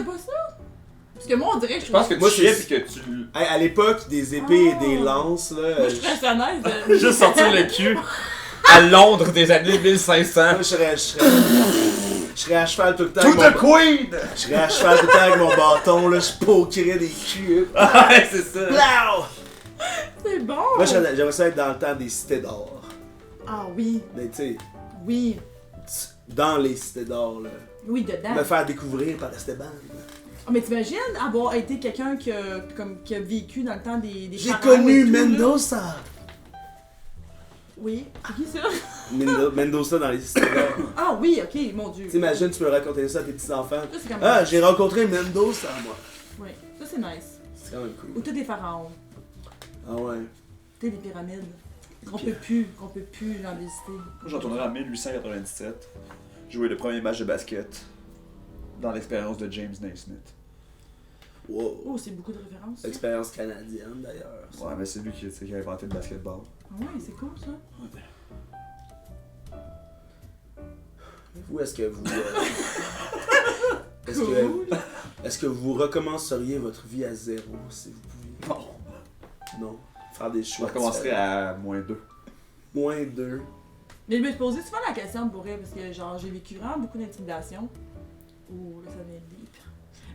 Parce que moi, on dirait que Je pense que Moi, tu chiais c'est- pis que tu. hey, à l'époque des épées Ah. et des lances, là. Moi, je suis très honnête. Juste sortir le cul à Londres des années 1500. Moi, je serais à cheval tout le temps. To avec the mon- Queen! Je serais à cheval tout le temps avec mon bâton, là. Je pokerais des culs. Ouais, c'est ça. Plau! C'est bon. Moi, j'aimerais ça être dans le temps des cités d'or. Ah oui, Mais tu sais, oui. dans les cités d'or, là. Oui, dedans. Me faire découvrir par Esteban. Ah, mais t'imagines avoir été quelqu'un qui a vécu dans le temps des J'ai pharaons connu et tout, là? Mendoza. Oui. C'est qui ça? Mendoza dans les cités d'or. Ah oui, ok, mon dieu. T'imagines, tu peux raconter ça à tes petits-enfants. Ça, c'est quand même Ah, nice. j'ai rencontré Mendoza, moi. Oui, ça c'est nice. C'est quand même Ou cool. tous des pharaons. Ah ouais. Tu sais, des pyramides. Qu'on peut plus en visiter. Moi, j'en tournerai en 1897. Jouer le premier match de basket dans l'expérience de James Naismith. Wow. Oh, c'est beaucoup de références. ça. Expérience canadienne, d'ailleurs. ça. Ouais, mais c'est lui qui a inventé le basketball. Ah ouais, c'est cool ça. Vous, est-ce que vous... Cool. Est-ce que vous recommenceriez votre vie à zéro, si vous pouviez? Non. Non. Faire des Je choix. recommencerai différents. à -2. Moins 2. Mais je me suis posé souvent la question pour vrai, parce que genre j'ai vécu vraiment beaucoup d'intimidation. Ouh, là ça devient deep.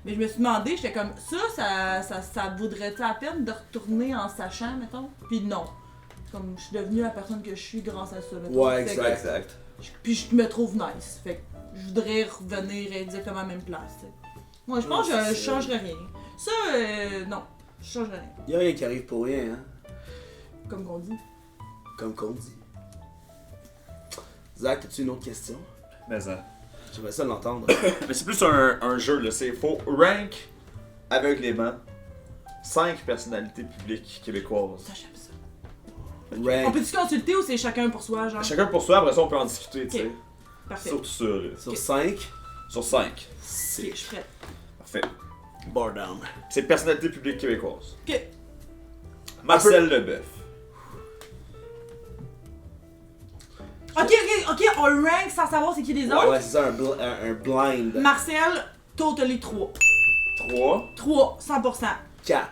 Mais je me suis demandé, j'étais comme, ça vaudrait-tu la peine de retourner en sachant, mettons? Puis non. Comme, je suis devenue la personne que je suis grâce à ça, mettons. Ouais, Fait que- Exact. Puis je me trouve nice. Fait que je voudrais revenir exactement à la même place, tu sais. Moi, je pense que je changerais rien. Ça, non. Je changerais rien. Y'a rien qui arrive pour rien, hein. Comme qu'on dit. Comme qu'on dit. Zach, as-tu une autre question? Mais ça. J'aimerais ça l'entendre. Mais c'est plus un jeu, là. C'est faut rank aveuglément 5 personnalités publiques québécoises. Ça, j'aime ça. On Rank peut-tu consulter ou c'est chacun pour soi, genre? Chacun pour soi, après ça on peut en discuter, tu sais. Parfait. Surtout ça, là. sur 5. Sur 5. Ok, je suis prête. Parfait. Bar down. C'est personnalité publique québécoise. Ok. Marcel Leboeuf. Ok, on rank sans savoir c'est qui les autres. Ouais, c'est ça, un blind. Marcel, totally 3. 3. 3, 100%. 4.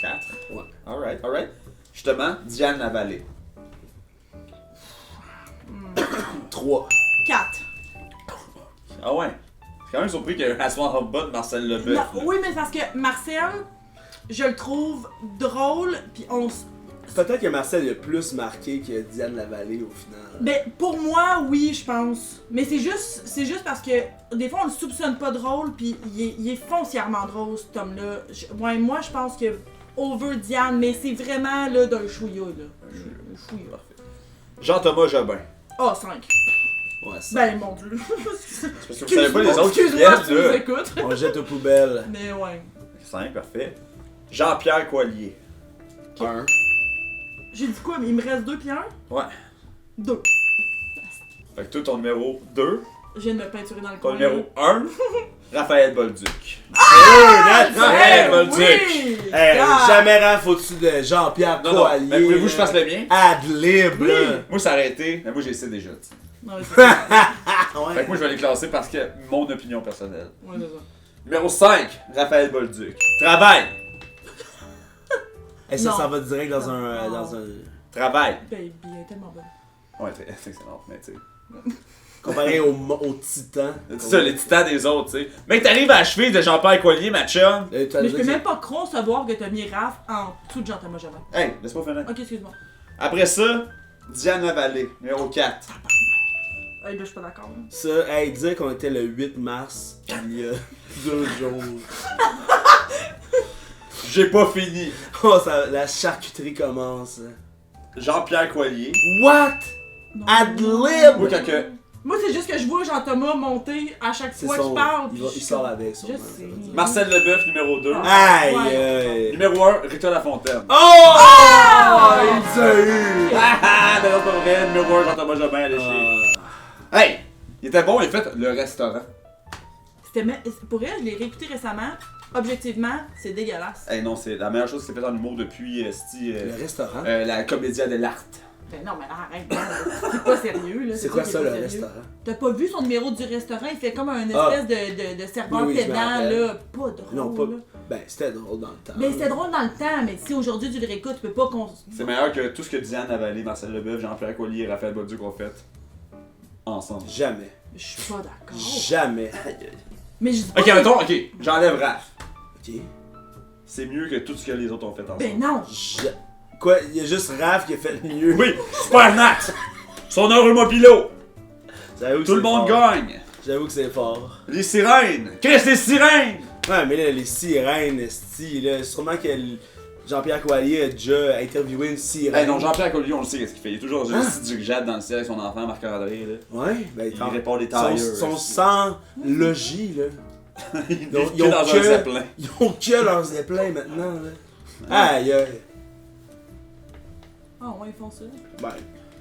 4. Ouais. Alright. Justement, Diane Lavallée. 3. 4. Ah ouais. C'est quand même surpris qu'elle soit en bas de Marcel Leboeuf. là. Oui, mais parce que Marcel, je le trouve drôle, puis on s- Peut-être que Marcel il a plus marqué que Diane Lavallée au final. Ben, pour moi, oui, je pense. Mais c'est juste parce que des fois, on le soupçonne pas drôle, puis il est foncièrement drôle, cet homme-là. Ouais, moi, je pense que over Diane, mais c'est vraiment là d'un chouïa, là. Un chouïa. Parfait. Jean-Thomas Jobin. Ah, 5. Ouais, ça. Ben, mon dieu. C'est parce que vous savez pas les autres qui Excuse-moi si tu viennent, nous là. écoutes. On le jette aux poubelles. Mais ouais. 5, parfait. Jean-Pierre Coallier. 1. J'ai dit quoi, mais il me reste 2 puis 1? Ouais. 2. Fait que toi, ton numéro 2. Je viens de me peinturer dans le Ton coin. numéro 1. Raphaël Bolduc. Raphaël Bolduc. Oui! Hey, Ah! jamais Raph au-dessus de Jean-Pierre Non, non, Coallier. mais voulez-vous que je fasse le mien? Ad-lib, là. Moi, ça aurait été. Mais moi, j'ai essayé déjà, tu sais. Non, c'est ça. Ouais. Fait que moi, je vais les classer parce que mon opinion personnelle. Ouais, c'est ça. Numéro 5. Raphaël Bolduc. Travail. Hey, ça, Non. ça va direct dans un. Non. Dans un... Travail. Baby, elle est tellement bonne. Ouais, c'est excellent, mais tu sais. Comparé au titan. C'est ça, les titans des autres, tu sais. Mec, t'arrives à la cheville de Jean-Pierre Coallier, ma chum. Mais je peux même pas concevoir que t'as mis Raph en dessous de Jean-Thomas Jobin. Hey, laisse-moi finir. Ok, excuse-moi. Après ça, Diane Lavallée, numéro 4. Hey, ben, je suis pas d'accord. là. Ça, hey, dire qu'on était le 8 mars, il y a 2 jours. J'ai pas fini. Oh, ça, la charcuterie commence. Jean-Pierre Coallier. What? Non. Ad-lib! Moi, quand que. Moi, c'est juste que je vois Jean-Thomas monter à chaque C'est fois son. qu'il parle. Il, puis va- je il suis sort comme- avec, Je sûrement. sais. Marcel Leboeuf, numéro 2. Aïe! Ouais. aïe. Numéro 1, Rita Lafontaine. Oh! Il t'a eu! Ah, mais non, pas vrai. Numéro 1, Jean-Thomas Jobin, allez chier. Hey! Il était bon, il a fait le restaurant. Pour elle, je l'ai réécouté récemment. Objectivement, c'est dégueulasse. Hey, non, c'est la meilleure chose qui s'est faite en humour depuis Le restaurant? la comédia de l'art. Ben non, mais là, arrête. non. C'est pas sérieux, là. C'est sûr quoi qu'il ça, est le pas sérieux. restaurant? T'as pas vu son numéro du restaurant? Il fait comme un Ah. espèce de serveur Oui, oui, je me pédant, rappelle. là. Pas drôle, Non, pas. là. Ben, c'était drôle dans le temps. Mais c'était drôle dans le temps, mais si aujourd'hui tu le réécoutes, tu peux pas qu'on. C'est meilleur que tout ce que Diane Lavallée, Marcel Leboeuf, Jean-Pierre Coallier et Raphaël Bolduc ont fait ensemble. Jamais. Je suis pas d'accord. Jamais. Mais je dis pas. Ok, mettons, ok, j'enlève Raph. Ok. C'est mieux que tout ce que les autres ont fait ensemble. Ben non. Quoi? Il y a juste Raph qui a fait le mieux. Oui, Super Nat! Son Euromobilo! J'avoue que Tout le c'est monde fort. gagne! J'avoue que c'est fort. Les sirènes! Qu'est-ce que les sirènes? Ouais, mais là, les sirènes, esti, là, sûrement que Jean-Pierre Coallier a déjà interviewé une sirène. Eh non, Jean-Pierre Coallier, on le sait qu'est-ce qu'il fait. Il est toujours dans Hein? une petite dirigeable dans le ciel avec son enfant, Marc-André, là. Ouais, ben, Il répare les tailleurs. Son sans logis, là. Ils ont- vivent ils ont dans que- un zeppelin. Ils ont que leurs zeppelins maintenant, là. Aïe, aïe. Ah ouais, ils font ça. Ben,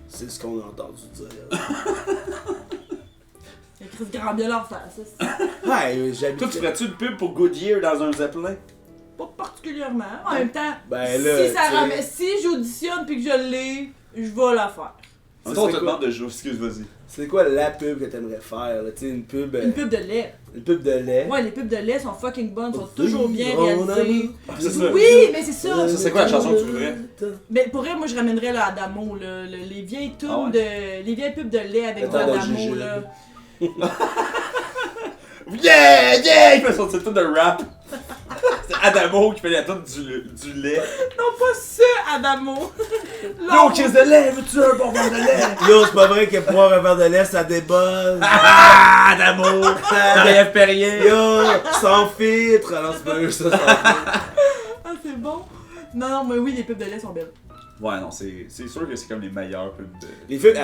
c'est ce qu'on a entendu dire. Il y a Chris Granville en face, ça. Ouais, j'habite. Toi, tu ferais-tu une pub pour Goodyear dans un zeppelin? Pas particulièrement. En même temps, Ben là, si, ça tu sais. ramène- si j'auditionne puis que je l'ai, je vais la faire. Ça Attends, on te serait demande de jouer. Excuse, vas-y. C'est quoi la pub que t'aimerais faire, là? Tu sais, une pub. Une pub de lait. Une pub de lait. Ouais, les pubs de lait sont fucking bonnes, sont Oui, toujours bien on réalisées. C'est ça. Oui, mais c'est ça. Ça, c'est quoi la chanson que tu voudrais? Mais pour elle, moi, je ramènerais le Adamo, là, les vieilles tunes Ah ouais? les vieilles pubs de lait avec du Attends, Adamo, jujube. là. Yeah! Yeah! Il fait sortir tout de rap. C'est Adamo qui fait la tonne du lait. Non, pas ça, Adamo. Yo, crise de lait, veux-tu un bon verre de lait? Yo, c'est pas vrai que boire un verre de lait, ça débuzz. Ah, Adamo! Marie-Ève Perrier! Yo, sans filtre. Alors, c'est pas juste ça, sans filtre. Ah, c'est bon. Non, mais oui, les pubs de lait sont belles. Ouais, non, c'est sûr que c'est comme les meilleurs pubs de. Les films,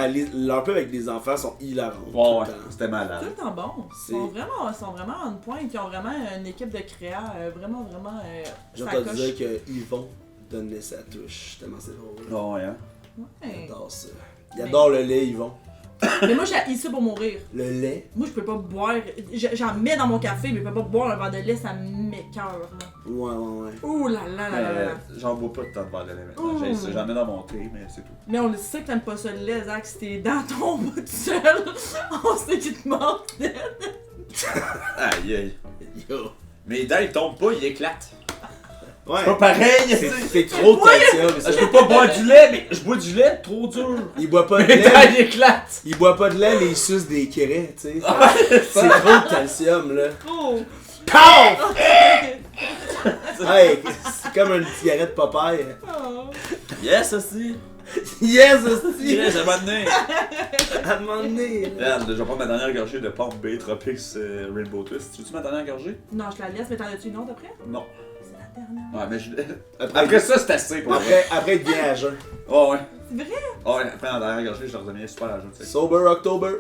leurs pubs avec des enfants sont hilarants. Ouais, tout ouais, le temps. c'était malade. Tout le temps bon. C'est- Ils sont vraiment on point. Ils ont vraiment une équipe de créa vraiment. J'ai ça entendu coche. dire que Yvon donnait sa touche, tellement c'est drôle. Ouais, hein. Ouais. J'adore ça. Il adore le lait, Yvon. Mais moi, j'ai ça pour mourir. Le lait? Moi, je peux pas boire. J'en mets dans mon café, mais je peux pas boire un verre de lait, ça m'écoeure. là. Ouais. Ouh là là là là là. J'en bois pas de tant de verre de lait maintenant. Ouh. J'en mets dans mon thé, mais c'est tout. Mais on le sait que t'aimes pas ça le lait, Zach. Si tes dents tombent tout seul, on sait qu'il te manque. Aïe aïe. Yo. Mes dents ils tombent pas, ils éclatent. Ouais. C'est pas pareil! C'est trop de calcium. Je peux pas boire du lait, mais je bois du lait trop dur. Il boit pas de Mes dents lait. ils éclatent. Il boit pas de lait, mais il suce des quérets, tu sais. C'est trop de calcium, là. Oh! Paf! Hey, c'est comme une cigarette Popeye. Oh. Yes, aussi. Yes, hostie! Yes, à un moment donné. À un moment donné, là. Regarde, je vais prendre ma dernière gorgée de Pompe B Tropics Rainbow Twist. Tu veux-tu ma dernière gorgée? Non, je la laisse, mais t'en as-tu une autre après? Non. C'est la dernière. Ouais, mais je... Après ça, c'est assez pour vrai. Après, il devient à jeun. Oh, ouais. C'est vrai? Oh, ouais, après la dernière gorgée, je leur redeviens super à jeun, tu sais. Sober October.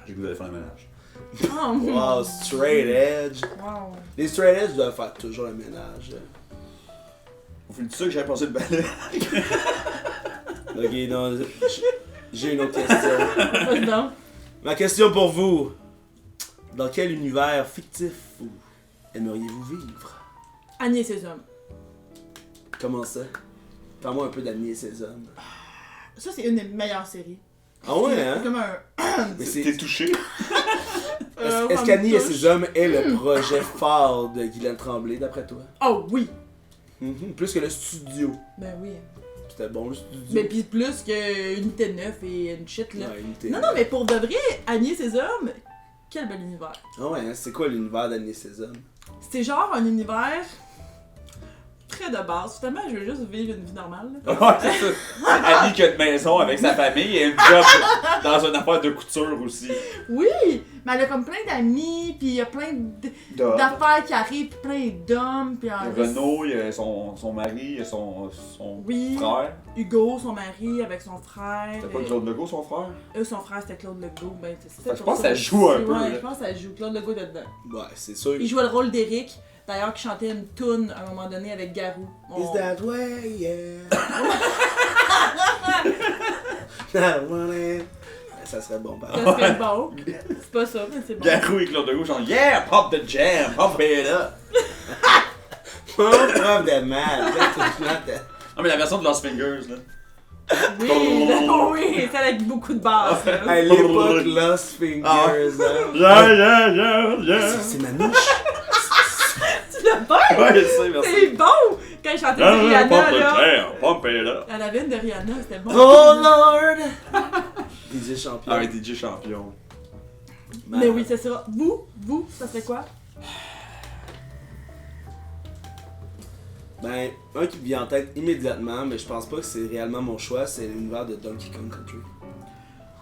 J'ai goût d'aller faire le ménage. Oh, mon Wow, straight edge. Wow. Les straight edge doivent faire toujours le ménage. On fait ça que j'avais passé le balai. Ok, non, j'ai une autre question. Vas-y donc. Ma question pour vous. Dans quel univers fictif aimeriez-vous vivre? Agnès et ses hommes. Comment ça? Parle-moi un peu d'Annie et ses hommes. Ça, c'est une des meilleures séries. Ah ouais, C'est hein? comme un. Mais T'es touché? Est-ce ça me qu'Annie et touche. ses hommes est le projet phare de Guylaine Tremblay, d'après toi? Oh oui! Plus que le studio. Ben oui. C'était bon, le studio. Mais pis plus que Unité 9 et une shit là. Ouais, Unité Non, 9. non, mais pour de vrai, Agnès et ses hommes, quel bel univers. Ah ouais, hein? C'est quoi l'univers d'Annie et ses hommes? C'est genre un univers très de base. Finalement, je veux juste vivre une vie normale. là. Ouais, c'est ça. Annie qui a une maison avec sa famille et un job dans une affaire de couture aussi. Oui! Mais elle a comme plein d'amis, pis il y a plein d'affaires qui arrivent, pis plein d'hommes, pis en Renaud, il y a son mari, il y a son Oui. frère. Hugo, son mari, avec son frère. C'était pas Claude Legault, son frère? Son frère, c'était Claude Legault. Ben, Je pour pense que ça joue un peu, Ouais, là. je pense que ça joue. Claude Legault était dedans. Ouais, c'est sûr. Il jouait le rôle d'Éric, d'ailleurs, qui chantait une toune à un moment donné avec Garou. Is that way, yeah. That one, ça serait bon, par Ça serait bon. C'est pas ça, mais c'est bon. Garou et Claude Legault sont Yeah, pop the jam, pop it up. Mon prof de maths, Non, mais la version de Lost Fingers, là. Oui, oui, c'est avec beaucoup de bases. là. À l'époque, Lost Fingers. Ah. Hein. Yeah. C'est Manouche. Tu l'as pas? Ouais, je sais, merci. C'est bon! Quand il chantait de Rihanna, Pop the là. jam, pop it up. Elle avait une de Rihanna, c'était bon. Oh Lord! DJ champion. Ah, ouais, DJ champion. Mais oui, c'est ça. Vous, ça serait quoi? Ben, un qui me vient en tête immédiatement, mais je pense pas que c'est réellement mon choix, c'est l'univers de Donkey Kong Country.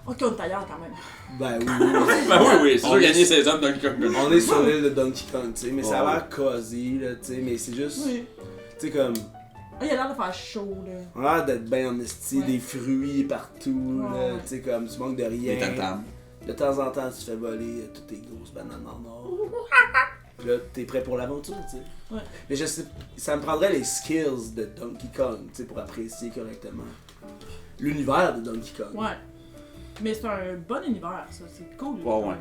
Ok, on est ailleurs quand même. Ben oui. Ben oui, c'est On sûr est- gagner ses hommes dans le Kong. On est sur l'île de Donkey Kong, tu sais, mais ça a Ouais. l'air cosy, là, tu sais, mais c'est juste, Oui. tu sais, comme, Ah, il a l'air de faire chaud, là. on a l'air d'être bien en esti, Ouais. des fruits partout, là, Ouais. tu sais, comme, tu manques de rien. Les tam-tams. De temps en temps, tu te fais voler toutes tes grosses bananes en or. Puis là, t'es prêt pour l'aventure, tu sais. Ouais. Mais je sais, ça me prendrait les skills de Donkey Kong, tu sais, pour apprécier correctement l'univers de Donkey Kong. Ouais. Mais c'est un bon univers, ça. C'est cool. Ouais, ouais.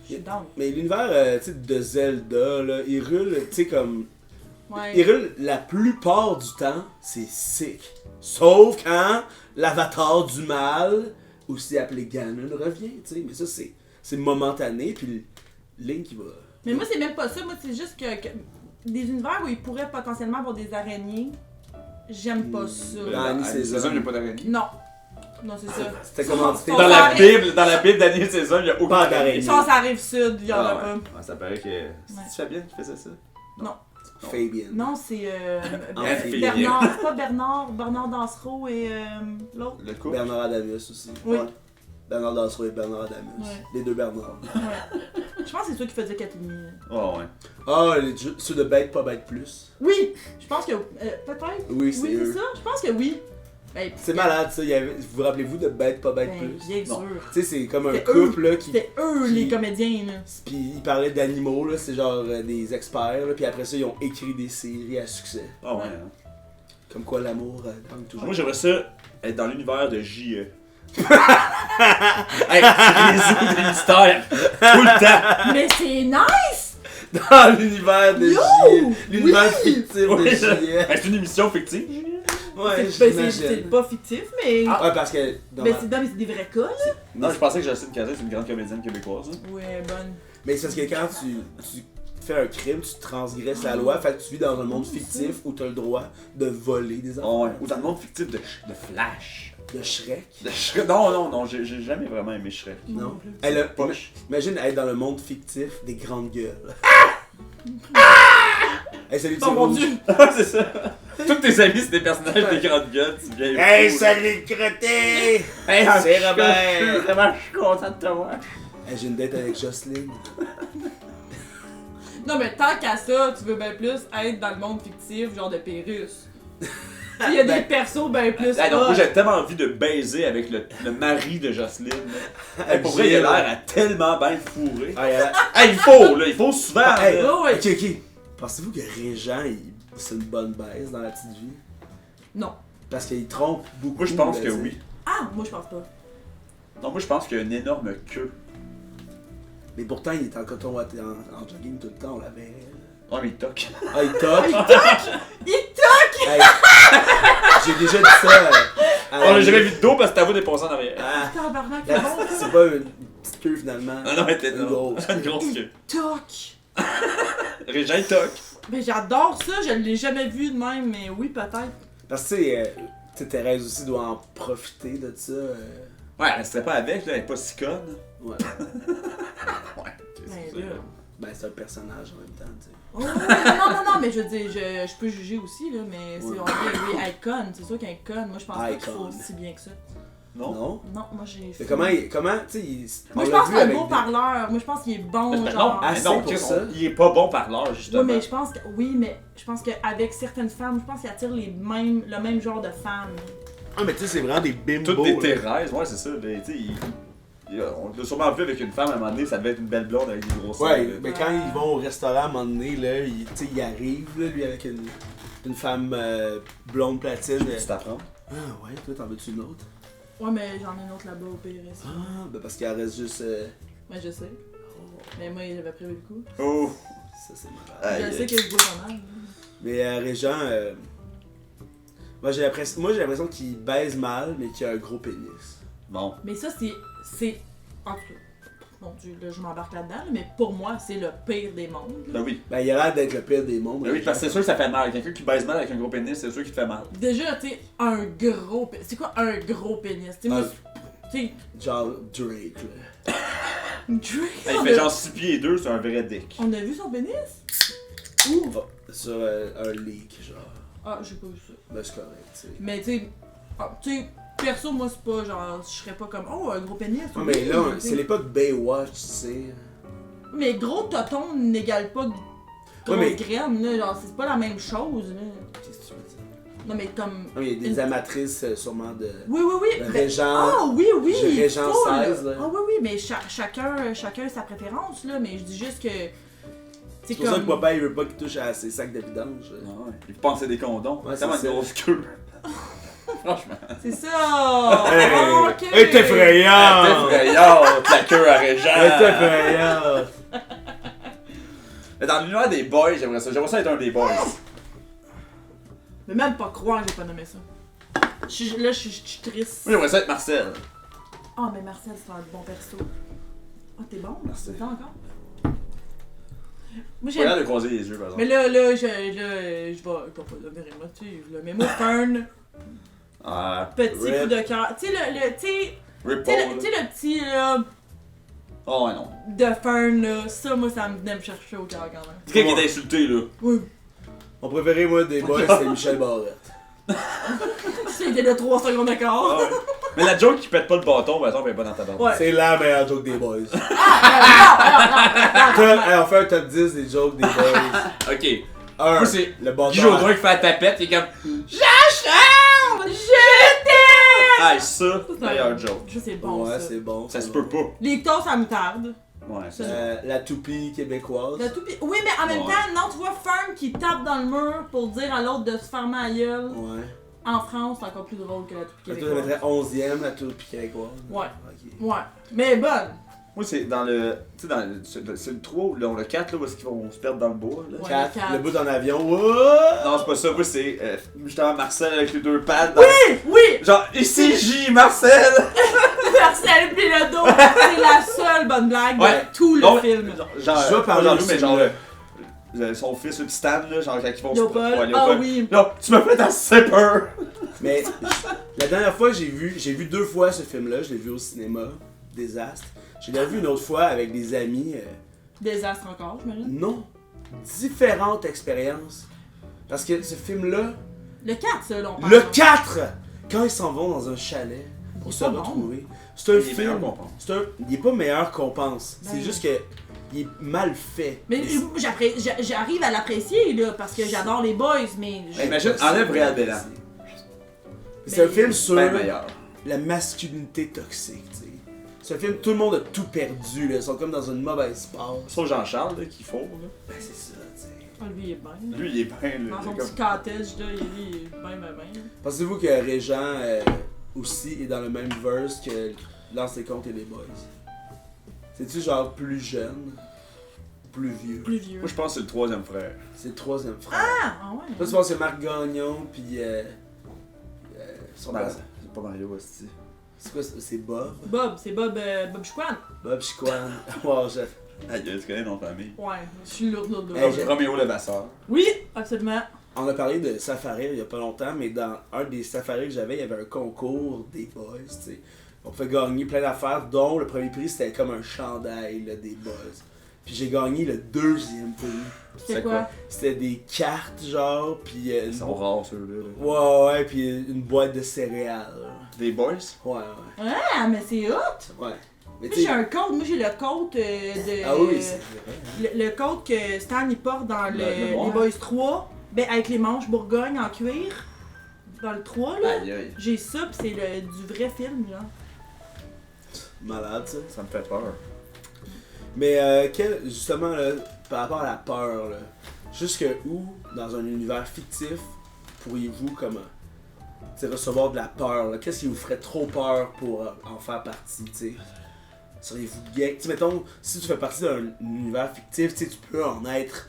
Je suis down. Mais l'univers, tu sais, de Zelda, là, il roule, tu sais, comme... Ouais. Il roule la plupart du temps, c'est sick. Sauf quand l'avatar du mal, aussi appelé Ganon, revient, tu sais. Mais ça, c'est momentané, puis Link, il va... Mais moi, c'est même pas ça. Moi, c'est juste que des univers où il pourrait potentiellement avoir des araignées, j'aime pas ça. Ah, Annie, c'est C'est ça, ça. j'ai pas d'araignée. Non. Non, c'est ça. C'était commandité Dans Dans la la Bible Daniel César, il y a aucun Pas d'araignée. Ils sont à rive sud, il y en a Ah, pas. ouais. Ouais, ça paraît que. C'est Fabienne qui faisait ça? Fabian. Non, c'est Fabien. Bernard, c'est pas Bernard Dansereau et l'autre. Le couple? Bernard Adamus aussi. Oui. Ouais. Bernard Dansereau et Bernard Adamus. Ouais. Les deux Bernard. Ouais. Je pense que c'est ceux qui faisaient 4,5. Oh, ouais. Ah, ceux de Bête, pas Bête Plus. Oui, je pense que peut-être. Oui, c'est Oui, eux. c'est ça. Je pense que oui. Ben, C'est malade ça. Vous vous rappelez-vous de Bête, pas Bête ben, Plus? bien Non. sûr. Tu sais, c'est comme un C'était couple là qui. C'était eux les comédiens là. Puis ils parlaient d'animaux, là, c'est genre des experts, là, puis après ça, ils ont écrit des séries à succès. Oh, ouais. Ouais. Hein. Comme quoi l'amour gagne toujours. Moi, j'aimerais ça être dans l'univers de J.E. Hey, tu résous des mystères tout le temps. Mais c'est nice! Dans l'univers de Yo! J.E. L'univers Oui! fictif de Ouais, J.E. c'est une émission fictive. Ouais, C'est j'imagine. pas fictif, mais. Ouais, parce que. dans Mais ma- c'est des vrais cas, là. Non, je pensais que Jocelyne Cazet, c'est une grande comédienne québécoise. Hein. Ouais, bonne. Mais c'est parce que quand tu fais un crime, tu transgresses la loi, fait que tu vis dans un monde fictif où tu as le droit de voler des enfants. Oh, ouais. Ou dans le monde fictif de Flash. De Shrek. De Shrek. Non, j'ai jamais vraiment aimé Shrek. Moi Non. non plus. Elle a- Poche. Imagine être dans le monde fictif des grandes gueules. Hey, salut, Oh tu mon rouges. dieu! C'est ça. Tous tes amis, c'est des personnages des grandes gueules. Tu viens. Hey, fou, salut le crotté! Hey, c'est je Robert! vraiment, je suis content de te voir. Hey, j'ai une date avec Jocelyne. Non, mais tant qu'à ça, tu veux bien plus être dans le monde fictif, genre de Pérus. Il y a des persos bien plus. Hey, donc, moi, hot. j'ai tellement envie de baiser avec le mari de Jocelyne. Là. Hey, pour vrai, il Gilles. a l'air à tellement bien fourré. Ah, elle a- Hey, il faut souvent. Ah, hey, là. Ouais, ouais. ok. Pensez-vous que Régent, c'est une bonne baisse dans la petite vie? Non. Parce qu'il trompe beaucoup. Moi, je pense là, que tu sais. oui. Ah, moi je pense pas. Non, moi, je pense qu'il y a une énorme queue. Mais pourtant, il est en coton watté en jogging tout le temps, on l'avait. Ouais, mais il toque. Ah, il toque. Il toque! Hey, j'ai déjà dit ça. On l'a jamais vu de dos parce que ta voix déposée en arrière. Ah, Tabarnak, c'est bon ça! c'est pas une petite queue finalement. Ah non, mais t'es Une grosse. Une grosse queue. Toque! Régent, il toque. Mais j'adore ça, je l'ai jamais vu de même, mais oui, peut-être. Parce que tu sais, Thérèse aussi doit en profiter de ça. Ouais, elle resterait pas avec, là, elle est pas si conne. Ouais. Ouais, c'est Ben, là. Ben, c'est un personnage en même temps, tu sais. Oh, non, mais je veux dire, je peux juger aussi, là, mais c'est Ouais. oui, être conne, c'est sûr qu'être conne, moi je pense pas qu'il faut Icon. aussi bien que ça. Non? Non? Non, moi j'ai. Mais comment, tu sais, Moi je on l'a pense vu que c'est un avec beau des- parleur, moi je pense qu'il est bon, Ben genre. non, assez mais non, pour Chris, ça. il est pas bon parleur, justement. Oui, mais je pense que mais je pense qu'avec certaines femmes, je pense qu'il attire le même genre de femmes. Ah, mais tu sais, c'est vraiment des bimbos. Toutes des là. Thérèse, ouais, c'est ça. Ben, tu sais, on l'a sûrement vu avec une femme à un moment donné, ça devait être une belle blonde avec des gros seins. Ouais, là. mais quand ils vont au restaurant à un moment donné, là, tu sais, il arrive, là, lui, avec une femme blonde platine. Tu t'apprends? Ah, ouais, toi, t'en veux-tu une autre? Ouais, mais j'en ai une autre là-bas au pire. ici. Ah, ben parce qu'il en reste juste. Ouais, je sais. Mais moi, j'avais prévu le coup. Oh! Ça, c'est malade. Aïe, Je sais que je bois pas mal. Mais Régent, moi, j'ai l'impression qu'il baise mal, mais qu'il a un gros pénis. Bon. Mais ça, c'est. En tout cas, mon dieu, là, je m'embarque là-dedans, là, mais pour moi, c'est le pire des mondes. Ben oui. Ben, il a l'air d'être le pire des mondes. Ben oui, parce que c'est sûr que ça fait mal. Quelqu'un qui baise mal avec un gros pénis, c'est sûr qu'il te fait mal. Déjà, tu sais, un gros pénis. C'est quoi un gros pénis? Tu sais, moi, tu sais, Genre Drake, là. Drake, Il on fait a- genre 6 pieds et 2, c'est un vrai dick. On a vu son pénis? Où? Sur un leak, genre. Ah, j'ai pas vu ça. Ben, c'est correct, tu sais. Mais tu sais, perso, moi, c'est pas genre, je serais pas comme, oh, un gros pénis. Ouais, oui, mais là, tu sais. c'est l'époque Baywatch, tu sais. Mais gros toton n'égale pas grosse mais- graine, là. Genre, c'est pas la même chose, là. Qu'est-ce que tu veux dire? Non, mais comme. Ah, il y a des Une- amatrices, sûrement, de. Oui, oui, oui. Le ben- Régent. Ah, oui, oui. J'ai Régent full. 16, là. Ah, oui, oui, mais chacun sa préférence, là. Mais je dis juste que. C'est pour ça que papa, il veut pas qu'il touche à ses sacs de vidange. Ah ouais. Il pense à des condoms. Ouais, c'est tellement c'est une ça. grosse queue. Franchement. C'est ça! Hey, Ah, ok! elle est effrayante! T'es effrayante, la queue à Régent. Elle est effrayante! Mais dans l'univers des boys, j'aimerais ça. J'aimerais ça être un des boys. Mais même pas croire que j'ai pas nommé ça. Là, je suis triste. Moi, j'aimerais ça être Marcel. Ah, mais Marcel, c'est un bon perso. Ah, t'es bon? Merci. T'es encore? Moi, J'ai l'air de croiser les yeux, par exemple. Mais là, je vais pas devenir émotive, là. Mais moi, Fern, Ah, Petit Rip. coup de cœur. Tu sais, tu sais Ripple. le petit, là, Oh, ouais, non. de Fern, là, ça, moi, ça me venait me chercher au cœur quand même. C'est quelqu'un qui est insulté, là. Oui. Mon préféré, moi, des boys, c'est Michel Barrette. C'était de 3 secondes d'écart. Ah ouais. Mais la joke qui pète pas le bâton, ben, elle est pas dans ta barbe. Ouais. C'est la meilleure joke des boys. Ah, On fait un top 10 des jokes des boys. Ok. 1. Moi, c'est Le bâton. Guy Jodoin qui fait la tapette, il est comme. Je t'aime! Ah, ça, meilleur joke. Je sais bon, Ouais, ça. c'est bon. Ça c'est se bon. peut pas. Les toasts à moutarde. Ouais, c'est ça. La toupie québécoise. La toupie. Oui, mais en même Ouais. temps, non, tu vois Fern qui tape dans le mur pour dire à l'autre de se fermer la gueule. Ouais. En France, c'est encore plus drôle que la toupie Toi, je québécoise. mettrais 11e, la toupie québécoise. Ouais. Ok. Ouais. Mais bonne. Moi, c'est dans le. Tu sais, c'est le 3 ou le 4, là, où est-ce qu'ils vont se perdre dans le bois, là. Ouais. 4. quatre. Le bout en avion. Wouah! Non, c'est pas ça. Moi, c'est justement Marcel avec les 2 pattes. Oui! Oui! Genre, ici J, Marcel! Marcel Piloto! C'est la seule bonne blague Ouais. de tout le Non, film. Genre, Je vais parler pas de Jean-Loup, mais celui-là. genre son fils, le petit Stan, là, genre quand ils vont Léopold. Ouais, Ah Léopold. oui. Non, tu m'as fait assez peur! Mais la dernière fois, j'ai vu 2 fois ce film-là. Je l'ai vu au cinéma. Désastre. Je l'ai vu une autre fois avec des amis. Désastre encore, j'imagine. Non. Différentes expériences. Parce que ce film-là, Le 4, ça, là, on parle. le 4, quand ils s'en vont dans un chalet pour Il est se pas bon. retrouver, c'est un Il est meilleur film. qu'on pense. Il est pas meilleur qu'on pense. Ben C'est oui. juste que il est mal fait. Mais j'arrive à l'apprécier, là, parce que j'adore les boys, mais. Ben, imagine, enlève Réal Bélan. C'est un Mais- film sur Ben meilleur. la masculinité toxique, tu sais. C'est un film, tout le monde a tout perdu, là. Ils sont comme dans une mauvaise passe. Sauf Jean-Charles, là, qui faut, là. Ben, c'est ça, tu sais. Ah, lui, il est bien. Lui, il est bien, là. Dans son il est petit cottage, là, il est bien. Pensez-vous que Régent aussi est dans le même verse que Lance les comptes et les boys? C'est-tu genre plus jeune? Plus vieux? Plus vieux. Moi, je pense que c'est le 3e frère. C'est le 3e frère. Ah ouais. Toi, tu penses que c'est Marc Gagnon, pis son Ben, père. c'est pas Mario, aussi. C'est quoi, c'est Bob? Bob, c'est Bob Chouan. Bob Chiquan. Wow, chef. Aïe, tu connais notre famille. Ouais, je suis lourde. Hey, j'ai- Roméo Levasseur. Oui, absolument. On a parlé de Safari il y a pas longtemps, mais dans un des safaris que j'avais, il y avait un concours des boys, tu sais. On pouvait gagner plein d'affaires, dont le premier prix c'était comme un chandail là, des boys. Puis j'ai gagné le 2e prix. C'est quoi? C'était des cartes genre, puis Ils sont rares, ceux-là. là. ouais, puis une boîte de céréales. Des boys? Ouais. Ah, mais c'est hot! Ouais. Mais Moi, tu j'ai sais. un code. Moi, j'ai le code de. Ah oui, c'est vrai. Le code que Stan il porte dans Le noir. les Boys 3, ben avec les manches Bourgogne en cuir. Dans le 3, là. Aïe, aïe. J'ai ça, pis c'est du vrai film, genre. Malade ça. Ça me fait peur. Mais justement, là, par rapport à la peur, là, jusque où, dans un univers fictif, pourriez-vous comme recevoir de la peur? Là? Qu'est-ce qui vous ferait trop peur pour en faire partie? T'sais? Seriez-vous gay? T'sais, mettons, si tu fais partie d'un univers fictif, tu peux en être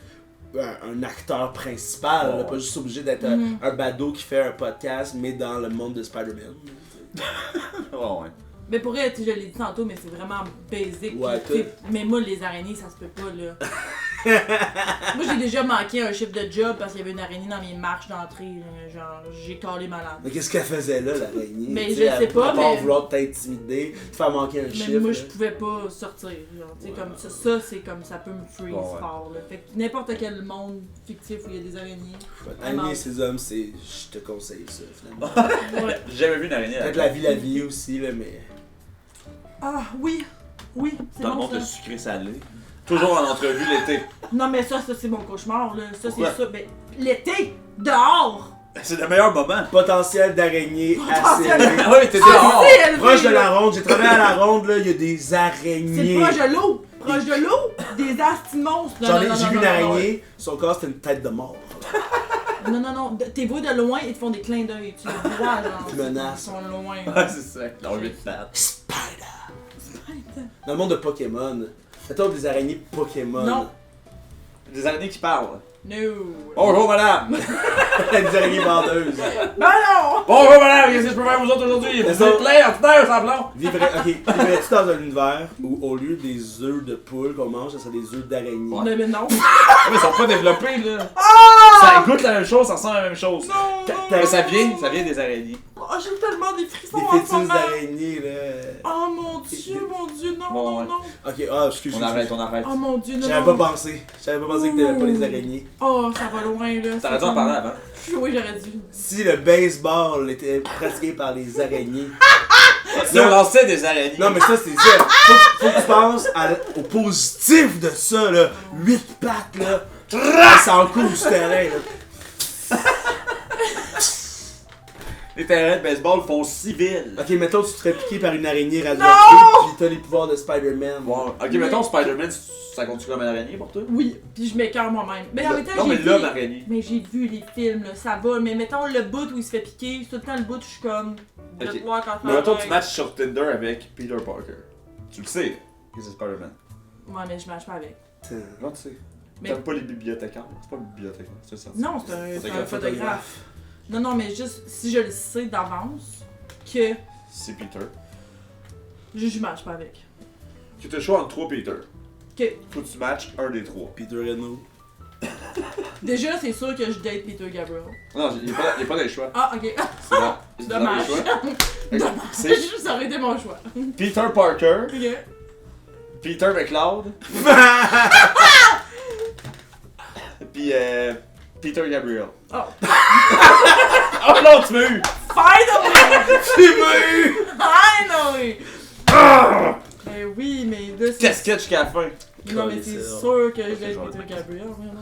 un acteur principal, là, pas juste obligé d'être un badaud qui fait un podcast, mais dans le monde de Spider-Man. Oh, ouais. Mais pour elle, je l'ai dit tantôt, mais c'est vraiment basic. Ouais, puis, t'sais, mais moi, les araignées, ça se peut pas, là. Moi, j'ai déjà manqué un chiffre de job parce qu'il y avait une araignée dans mes marches d'entrée. Genre, j'ai collé malade. Mais qu'est-ce qu'elle faisait là, l'araignée? Mais T'sais, je sais à pas, part mais- vouloir t'intimider, te faire manquer un Mais chiffre. moi, là. je pouvais pas sortir. Genre, t'sais, Ouais. comme ça c'est comme ça peut me freeze Ouais, ouais. fort. Là. Fait que n'importe quel monde fictif où il y a des araignées. Aimer ces hommes, c'est. Je te conseille ça, finalement. Ouais. J'ai jamais vu une araignée. Peut-être la vie aussi, là, mais. Ah, oui. Oui, c'est Dans le bon monde de ça. sucré salé. Toujours en entrevue l'été. Non, mais ça c'est mon cauchemar. Là. Ça, Pourquoi? c'est ça. Ben, l'été, dehors. C'est le meilleur moment. Potentiel d'araignée assez Potentiel. élevé. Ah ouais, t'étais Ah, dehors. c'est élevé, Proche de là. la ronde, j'ai travaillé à la ronde, là, il y a des C'est araignées. proche de l'eau. Proche de l'eau, des astis de monstres. Non, J'ai non, vu non, une non, non, araignée, son corps c'était une tête de mort. Non. T'es beau de loin, ils te font des clins d'œil. Tu les vois, genre. Tu menaces. Ils sont loin. Ouais, c'est ça. Dans 8 pattes. Spider! Dans le monde de Pokémon, mettons des araignées Pokémon. Non. Des araignées qui parlent. No. Bonjour madame! des araignées vendeuses. Ben non! Bonjour madame! Qu'est-ce que je peux faire vous autres aujourd'hui? Vous ça- êtes plein, ordinaire, semblant! Vivrais-tu dans un univers où au lieu des œufs de poule qu'on mange, ça serait des œufs d'araignée? Non, mais non. Mais ils sont pas développés là! Ça goûte la même chose, ça ressemble à la même chose. Non! Mais ça vient des araignées. j'ai tellement des frissons Des en ce fétus moment. d'araignées, là. Oh mon dieu, non, Bon, non, ouais. non. Ok, excuse. On arrête, on arrête. Oh mon dieu, non. J'avais pas pensé. J'avais pas pensé que t'avais pas les araignées. Oh, ça va loin, là. T'aurais dû en parler avant. Oui, j'aurais dû. Si le baseball était pratiqué par les araignées. Si on lançait des araignées. Non, mais ça, c'est ça. Faut que tu penses au positif de ça, là. 8 pattes, là. Ça en coule du terrain, là. Les terrains de baseball font civil. Ok, mettons, tu te ferais piquer par une araignée Non! radioactive, pis t'as les pouvoirs de Spider-Man. Bon, ok, mettons Spider-Man, ça compte comme une araignée pour toi? Oui, puis je m'écœure moi-même. Mais en même temps, Non, j'ai mais vu l'homme les- araignée. Mais j'ai vu les films, là, ça va. Mais mettons le bout où il se fait piquer, c'est tout le temps le bout où je suis comme. Je vais Ok. te voir quand Mais mettons, tu matches sur Tinder avec Peter Parker. Tu le sais que c'est Spider-Man. Ouais, mais je matche pas avec. Non, tu sais. Mais- T'aimes pas les bibliothécaires? C'est pas une bibliothécaire, c'est ça. Non, c'est un photographe. Non, non, mais juste si je le sais d'avance que C'est Peter. je matche pas avec. Tu as le choix entre 3 Peter. Ok. Faut que tu matches un des 3. Peter Renault. Déjà, c'est sûr que je date Peter Gabriel. Non, il n'y a pas de choix. Ah, ok. C'est là. C'est dans Dommage. le choix. Dommage. C'est Ça aurait été mon choix. Peter Parker, Ok. Peter McLeod, puis Peter Gabriel. Oh. Oh non, tu m'as eu! Finally! Tu m'as eu! Finally! Ben oui, mais là, c'est. Casquette jusqu'à la fin. Non, mais Collé, c'est ça. sûr que je Ok, date je vais Peter Gabriel. Vraiment.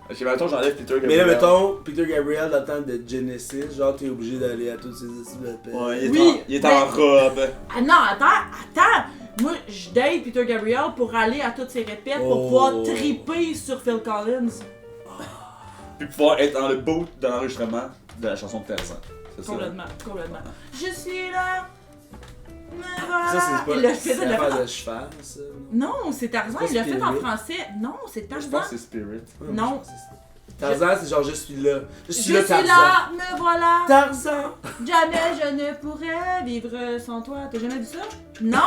Ok, mettons, j'enlève Peter Gabriel. Mais là, mettons, Peter Gabriel, dans le temps de Genesis, genre, t'es obligé d'aller à toutes ces études de paix. Ouais, il est, Oui, il est mais- en robe. Ah non, attends! Moi, je date Peter Gabriel pour aller à toutes ses répètes pour Oh. pouvoir triper sur Phil Collins. Puis pouvoir être dans le boot de l'enregistrement de la chanson de Tarzan. C'est ça? Complètement. Je suis là! Me voilà. Ça, c'est pas. Il l'a fait, C'est il l'a l'affaire fait. de cheval, ça. Non, c'est Tarzan, C'est il l'a fait en Spirit. français. Non, c'est Je Tarzan. pense que c'est Spirit. Ouais, Non. je pense que c'est- Tarzan, c'est genre je suis là. Je Je suis suis là, Tarzan. là, me voilà. Tarzan! Jamais je ne pourrais vivre sans toi. T'as jamais vu ça? Non!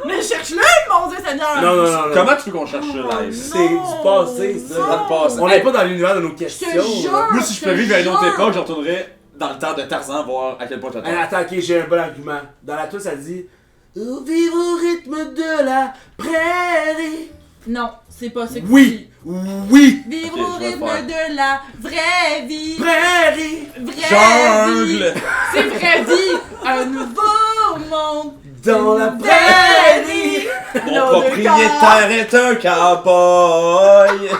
Mais cherche-le, mon Dieu Seigneur! Non, non, non, non. Comment tu veux qu'on cherche Oh, ça live? C'est du passé, ça. non. Dans le passé. On n'est pas dans l'univers de nos Je questions. te jure! là. Moi, si je peux vivre à une autre époque, je retournerais dans le temps de Tarzan voir à quel point Hey, attends, ok, j'ai un bon argument. Dans la tour, ça dit vivre au rythme de la prairie. Non, c'est pas ça que Oui, oui, tu dis. Vivre Ok, au je vais le rythme faire. de la vraie vie. prairie. Vraie vie. Jungle! C'est vraie vie. Un nouveau monde. Dans la Vraie prairie. vie. Mon Nos deux propriétaire est un cowboy!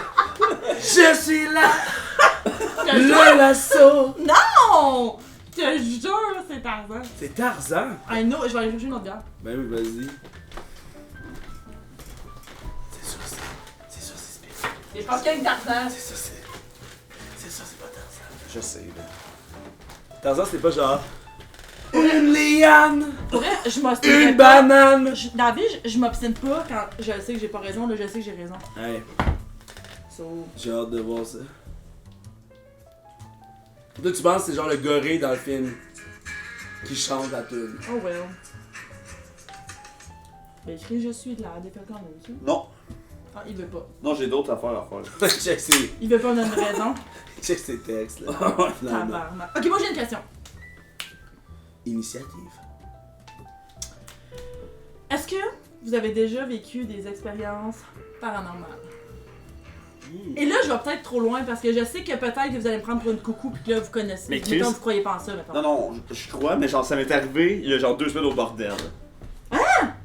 Je suis là, corps. Je te jure. le lasso. Non! Je te jure, c'est Tarzan. C'est Tarzan. Un autre, je vais aller chercher une autre bière. Ben oui, vas-y. C'est sûr, c'est sûr, c'est spécial. Je pense qu'il y a une Tarzan. C'est sûr, c'est pas Tarzan. Je sais, là. Tarzan, c'est pas genre une liane, Pour vrai, je m'obstine une pas. banane. Dans la vie, je m'obstine pas quand je sais que j'ai pas raison, là je sais que j'ai raison. Hey, So... j'ai hâte de voir ça. Toi, tu penses que c'est genre le gorille dans le film qui chante la tune. Oh well. Ben écrit je suis de la défaite quand même, tu sais. Non, Ah, il veut pas. non, j'ai d'autres affaires à faire. Check ces, Il veut pas me donner de raison. check ces textes là. Finalement. Tabarnak. Ok, moi j'ai une question. Initiative. Est-ce que vous avez déjà vécu des expériences paranormales? Et là, je vais peut-être trop loin parce que je sais que peut-être que vous allez me prendre pour une coucou puis que là, vous connaissez. Mais Mettons Chris- que vous croyez pas en ça, mettons. Non, non, je crois, mais genre, ça m'est arrivé il y a genre 2 semaines au bordel. Hein?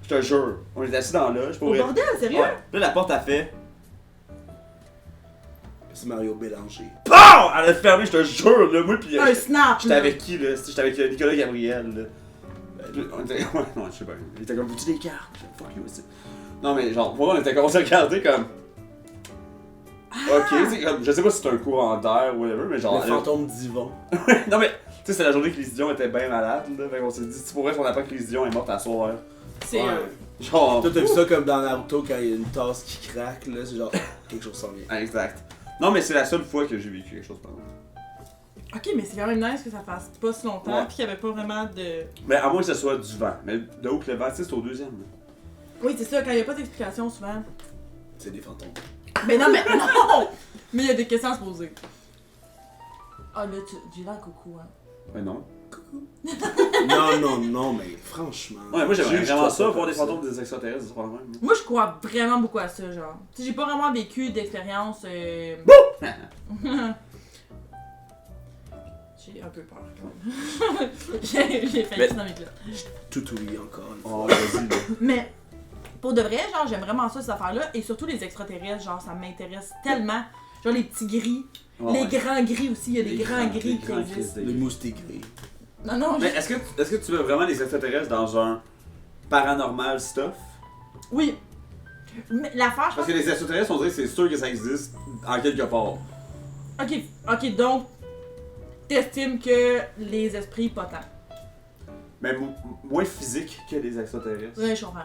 Je te jure. On était assis dans la loge, pour Au vrai. bordel, sérieux? Ouais. Là, la porte a fait. C'est Mario Bélanger. PAM! Elle a fermé, je te jure, là, moi, pis. Un snap, J'étais là. avec qui, là? J'étais avec Nicolas Gabriel, là. On était. Ouais, non, je sais pas. Il était comme, veux-tu des cartes? Je fais, fuck you, aussi. Non, mais genre, pour moi, on était commencé à regarder comme. Ok, c'est comme. Je sais pas si c'est un courant d'air ou whatever, mais genre. Le fantôme d'Yvon. Non, mais. Tu sais, c'est la journée que Lyse Dion était bien malade, là. Fait qu'on s'est dit, si pour vrai, on apprend que Lyse Dion est morte à soir. C'est Genre. Toi, t'as vu ça comme dans Naruto quand il y a une tasse qui craque là, c'est genre quelque chose s'en vient. Exact. Non, mais c'est la seule fois que j'ai vécu quelque chose par exemple. Ok, mais c'est quand même nice que ça fasse pas si longtemps Ouais. pis qu'il y avait pas vraiment de. Mais à moins que ce soit du vent. Mais de où que le vent, tu sais, c'est au deuxième. Là. Oui, c'est ça, quand il y a pas d'explication souvent. C'est des fantômes. Mais non, mais non! Mais il y a des questions à se poser. Ah là, j'ai l'air coucou, hein. Mais non. coucou. non, mais franchement. Ouais, moi j'aimerais je vraiment crois ça, pas voir des comme fantômes des extraterrestres, c'est pas le même. Moi, je crois vraiment beaucoup à ça, genre. Tu sais, j'ai pas vraiment vécu d'expérience. J'ai un peu peur, quand même. j'ai failli dans mes clottes. Tout oui, encore une fois. Oh, vas-y, là. Mais, pour de vrai, genre, j'aime vraiment ça, ces affaires-là. Et surtout les extraterrestres, genre, ça m'intéresse tellement. Genre, les petits gris. Oh, les ouais. grands gris aussi, il y a des Les grands gris qui grands existent. gris. Les moustiqués. Non, Mais est-ce que tu veux vraiment les extraterrestres dans un paranormal stuff? Oui. Mais l'affaire, je pense. Parce que les extraterrestres, on dirait que c'est sûr que ça existe en quelque part. Ok, donc, t'estimes que les esprits, pas tant. Mais moins physique que les extraterrestres. Ouais, je comprends.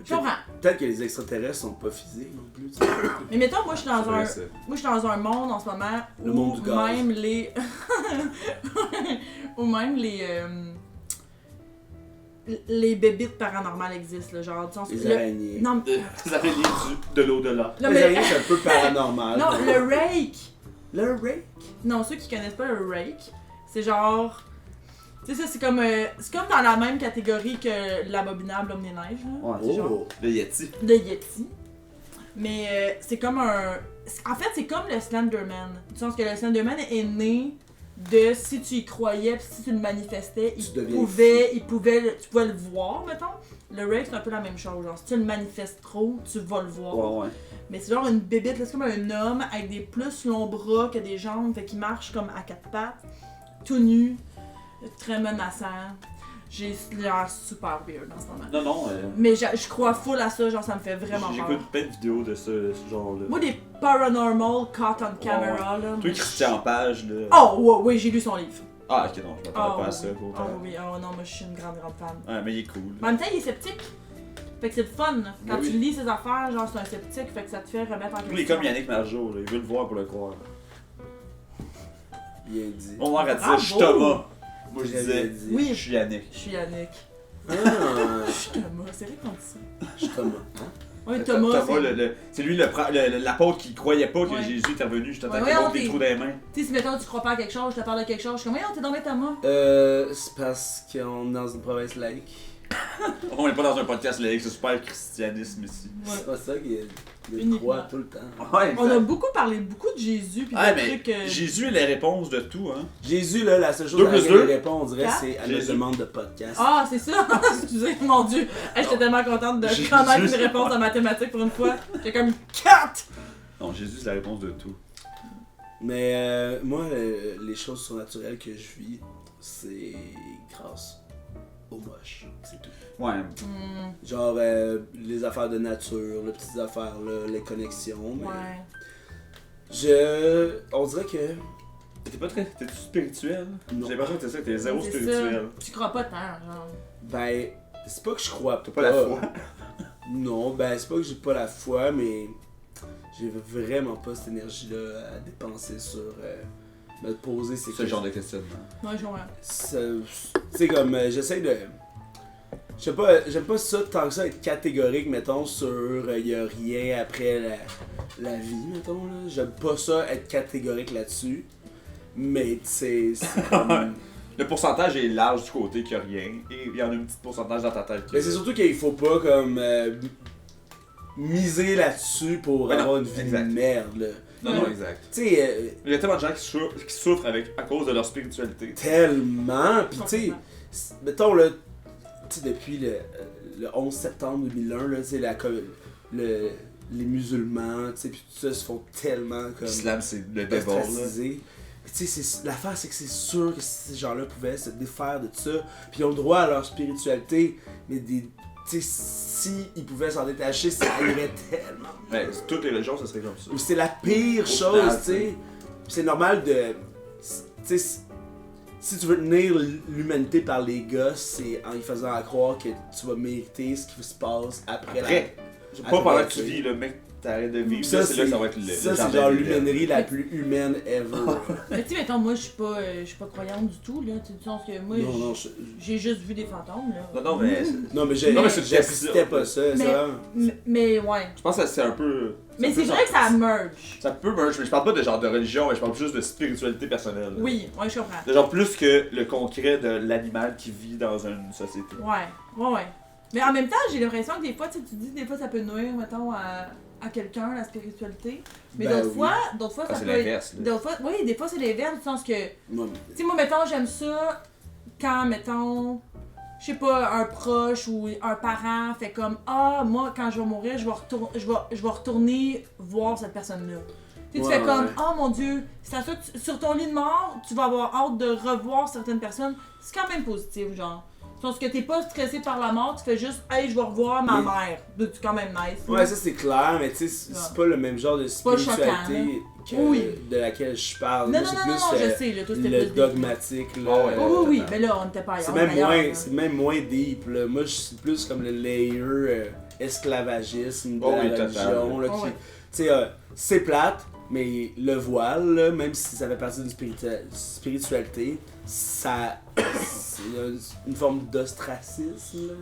Je comprends. Peut-être que les extraterrestres sont pas physiques non plus. Tu sais. Mais mettons, moi, je suis dans C'est un. vrai, ça. Moi, je suis dans un monde en ce moment Le où monde du gaz. même les. où même les bébites paranormales existent, là, genre, du sens Les le- araignées. Non, Les araignées de l'au-delà. non, Les mais. araignées, c'est un peu paranormal. Non, le rake. Le rake. Non, ceux qui connaissent pas le rake, c'est genre. Tu sais, ça, c'est comme dans la même catégorie que l'abominable homme-des-neiges, là. Ouais, C'est genre Oh. le Yeti. le Yeti. Mais c'est comme un. En fait, c'est comme le Slenderman. Du sens que le Slenderman est né de si tu y croyais pis si tu le manifestais, Tu tu deviens pouvais le voir, mettons. Le rake, c'est un peu la même chose. Genre, si tu le manifestes trop, tu vas le voir. Ouais, ouais. Mais c'est genre une bébite, là, c'est comme un homme avec des plus longs bras que des jambes, fait qu'il marche comme à quatre pattes, tout nu, très menaçant. J'ai l'air super weird en ce moment. Non, non. Mais je crois full à ça, genre ça me fait vraiment peur. J'écoute plein de vidéos de ce genre-là. Moi, des paranormal caught on camera, là. Toi, Christian Page, là. Oh, ouais, oui, j'ai lu son livre. Ah, ok, non, je m'attendais Oh, pas à ça. oh Autant. oui, oh non, moi je suis une grande fan. Ouais, mais il est cool. Mais en même temps, il est sceptique. Fait que c'est le fun. Là. Quand Oui, tu oui. lis ses affaires, genre c'est un sceptique, fait que ça te fait remettre en question. Lui, il est comme Yannick Margeau, là. Il veut le voir pour le croire. Bien dit. On va dire, je suis Bravo. Thomas. Moi, je Bien disais, dit. Oui. je suis Yannick. Je suis Yannick. Ah, Je suis Thomas, c'est vrai qu'on dit ça. je suis Thomas. Hein? Ouais, Thomas, c'est... C'est lui l'apôtre qui croyait pas que Ouais. Jésus était revenu, je Ouais, t'attends ouais, qu'il on des t'est- trous dans les mains. Tu sais, si mettons tu crois pas à quelque chose, je te parle de quelque chose, je suis comme, t'es dans mes Thomas. C'est parce qu'on est dans une province laïque. On est pas dans un podcast laïque, c'est super christianisme ici. C'est pas ça qu'il Uniquement. croit tout le temps. Ouais, On a beaucoup parlé de Jésus, pis Ah, de mais trucs... Jésus est la réponse de tout, hein. Jésus, là, la seule chose Deux à plus laquelle deux. il répond, on dirait, Quatre. c'est à notre Jésus. demande de podcast. Ah, c'est ça! Excusez, mon Dieu! Hey, j'étais tellement contente de Jésus. connaître une réponse en mathématiques pour une fois. J'ai comme 4! Non, Jésus c'est la réponse de tout. Mais moi, les choses surnaturelles que je vis, c'est grâce au moche. C'est tout. Ouais. Genre, les affaires de nature, les petites affaires, là, les connexions. Mais Ouais. on dirait que. T'es pas très. T'es-tu spirituel? Non. J'ai l'impression que t'es ça, t'es zéro C'est spirituel. ça. Tu crois pas tant, genre. Ben, c'est pas que je crois T'as pas la foi. Non, ben, c'est pas que j'ai pas la foi, mais j'ai vraiment pas cette énergie-là à dépenser sur me poser ces Ce genre de questionnement. Ouais, je comprends. Tu sais, comme, j'essaie de. Je sais pas, j'aime pas ça tant que ça être catégorique, mettons, sur y a rien après la vie, mettons, là. J'aime pas ça être catégorique là-dessus. Mais, tu sais, c'est comme. Le pourcentage est large du côté qu'il y a rien, et il y en a un petit pourcentage dans ta tête. Mais c'est surtout qu'il faut pas, comme, miser là-dessus pour Ben non, avoir une vie exact. de merde, là. Non, non, exact. Tu sais, Il y a tellement de gens qui souffrent à cause de leur spiritualité. tellement. Pis, tu sais, mettons, là, tu sais, depuis le 11 septembre 2001, là, tu sais, les musulmans, tu sais, pis tout ça se font tellement comme L'islam, c'est le devil, là. ostracisés. Pis tu sais, l'affaire, c'est que c'est sûr que ces gens-là pouvaient se défaire de tout ça, pis ils ont le droit à leur spiritualité, mais tu sais, si ils pouvaient s'en détacher, ça irait tellement. Ouais, toutes les religions, ça serait comme ça. C'est la pire Au chose, final, tu sais. Pis c'est normal de. Tu sais, si tu veux tenir l'humanité par les gosses, c'est en y faisant croire que tu vas mériter ce qui se passe après. Après. la... Pas pendant que tu tu sais. vis, là, mais t'arrêtes de vivre, Ça, là, c'est là que ça va être le ça, c'est jardin genre d'Éden. l'humainerie la plus humaine ever. Mais tu sais, mettons, moi, je suis pas croyante du tout, là. Tu sais, du sens que moi, non, j'ai juste vu des fantômes, là. Non, mais non, mais Non, mais c'est j'assistais pas ça, Mais- ça. Mais ouais. je pense que c'est un peu... Mais c'est vrai que ça merge. Ça peut merge, mais je parle pas de genre de religion, mais je parle juste de spiritualité personnelle. Oui, ouais, je comprends. De genre plus que le concret de l'animal qui vit dans une société. Ouais. Mais en même temps, j'ai l'impression que des fois, tu sais, tu dis, des fois, ça peut nuire, mettons, à quelqu'un, la spiritualité. Mais Ben d'autres oui. fois, Ah, ça c'est peut être... l'inverse, là. D'autres fois, oui, des fois, c'est l'inverse, du sens que... Non, Tu sais, moi, mettons, j'aime ça quand, mettons, je sais pas, un proche ou un parent fait comme « Ah, moi, quand je vais mourir, je vais retourner voir cette personne-là. » Tu sais, tu Ouais, fais comme ouais. « Oh mon Dieu, c'est à ça que sur ton lit de mort, tu vas avoir hâte de revoir certaines personnes. » C'est quand même positif, genre. Parce que t'es pas stressé par la mort, tu fais juste « Hey, je vais revoir ma Mais- mère. » C'est quand même nice. Ouais, ça c'est clair, mais tu sais, c'est pas le même genre de pas choquant, spiritualité Oui. de laquelle je parle. Non, Moi, non, c'est non, non, plus je sais, là, toi, c'était le plus des- dogmatique. Là, Ah ouais. Oui, mais là, on était pas ailleurs. C'est même, ailleurs, moins, là. c'est même moins deep. Là. Moi, je suis plus comme le layer esclavagisme de Oh la oui, total. religion. Là, Oh qui- ouais. tu sais, c'est plate, mais le voile, là, même si ça fait partie d'une spiritualité, ça c'est une forme d'ostracisme. Là.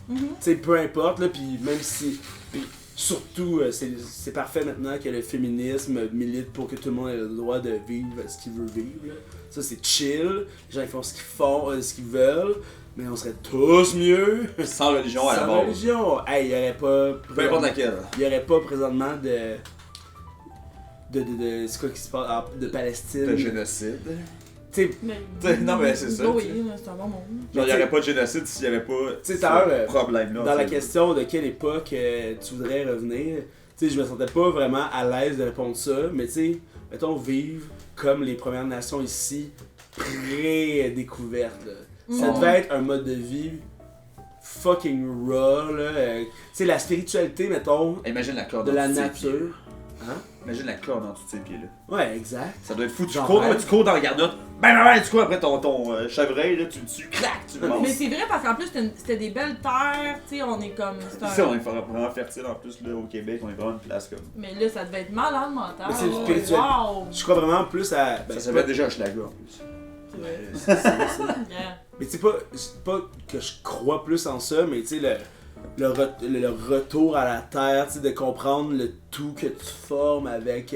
Mhm. Tu sais, peu importe, là, puis même si... Puis surtout, c'est parfait maintenant que le féminisme milite pour que tout le monde ait le droit de vivre ce qu'il veut vivre. Là. Ça, c'est chill. Les gens ils font ce qu'ils font, ce qu'ils veulent. Mais on serait tous mieux. Sans religion à la Sans mort. religion. Hey, il y aurait pas... Peu importe laquelle. Il y aurait pas présentement de c'est quoi qui se passe de Palestine. De génocide. Tu sais, Non, mais c'est ça, Oui, tu sais. c'est un bon mot. Genre, il n'y aurait pas de génocide s'il n'y avait pas Tu sais, ce d'ailleurs, problème-là. dans la tu sais. question de quelle époque tu voudrais revenir, tu sais, je me sentais pas vraiment à l'aise de répondre ça, mais tu sais, mettons vivre comme les Premières Nations ici, pré-découverte, là. Ça Mhm. devait être un mode de vie fucking raw, là. Tu sais, la spiritualité, mettons, Imagine la corde de la dans tous tes pieds. nature. Hein? Imagine la corde dans tous tes pieds, là. Ouais, exact. Ça doit être fou. Tu Genre, cours, ouais. tu cours dans le garnotte. Ben, tu cours après ton chevreuil, là. Tu le tues, clac, tu le Mais manges. c'est vrai parce qu'en plus c'était des belles terres, tu sais, on est comme. c'est un- Ça, on est vraiment fertile en plus, là, au Québec. On est vraiment une place comme. Mais là, ça devait être malade mental. Mais c'est là. spirituel. Wow! Je crois vraiment plus à. Ça c'est s'appelle pas- déjà un schlager en plus. C'est vrai. c'est ça. Yeah. Mais c'est pas que je crois plus en ça, mais tu sais, le retour à la terre, tu sais, de comprendre le tout que tu formes avec.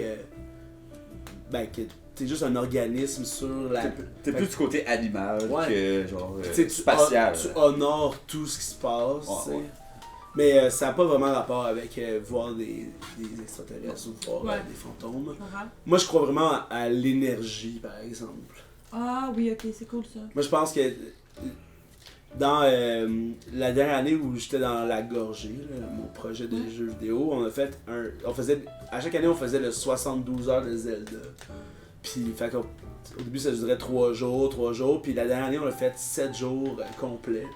Ben, que t'es juste un organisme sur la. T'es plus du côté animal Ouais. que genre Tu sais, spatial. tu honores tout ce qui se passe, Ouais, tu sais. ouais. Mais ça n'a pas vraiment rapport avec voir des extraterrestres ou voir Ouais. des fantômes. Je comprends. Moi, je crois vraiment à l'énergie, par exemple. Ah oui, ok, c'est cool ça. Moi, je pense que dans la dernière année où j'étais dans la gorgée, là, mon projet de jeu vidéo, à chaque année, on faisait le 72 heures de Zelda. Puis, fait qu'au début, ça durait 3 jours, puis la dernière année, on a fait 7 jours complets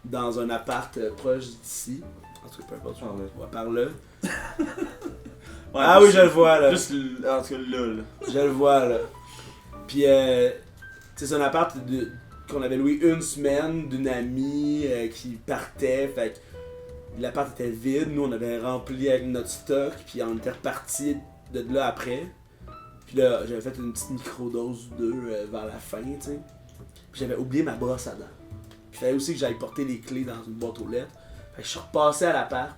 dans un appart proche d'ici. En tout cas, peu importe, on va par là. Ouais, Ah plus- oui, je le vois là. Plus, en tout cas, là. Je le vois là. Puis, tu sais, c'est un appart qu'on avait loué une semaine d'une amie qui partait. Fait que l'appart était vide. Nous, on avait rempli avec notre stock. Puis, on était reparti de là après. Puis là, j'avais fait une petite microdose ou deux vers la fin, tu sais. Puis, j'avais oublié ma brosse à dents. Puis, il fallait aussi que j'aille porter les clés dans une boîte aux lettres. Fait que je suis repassé à l'appart.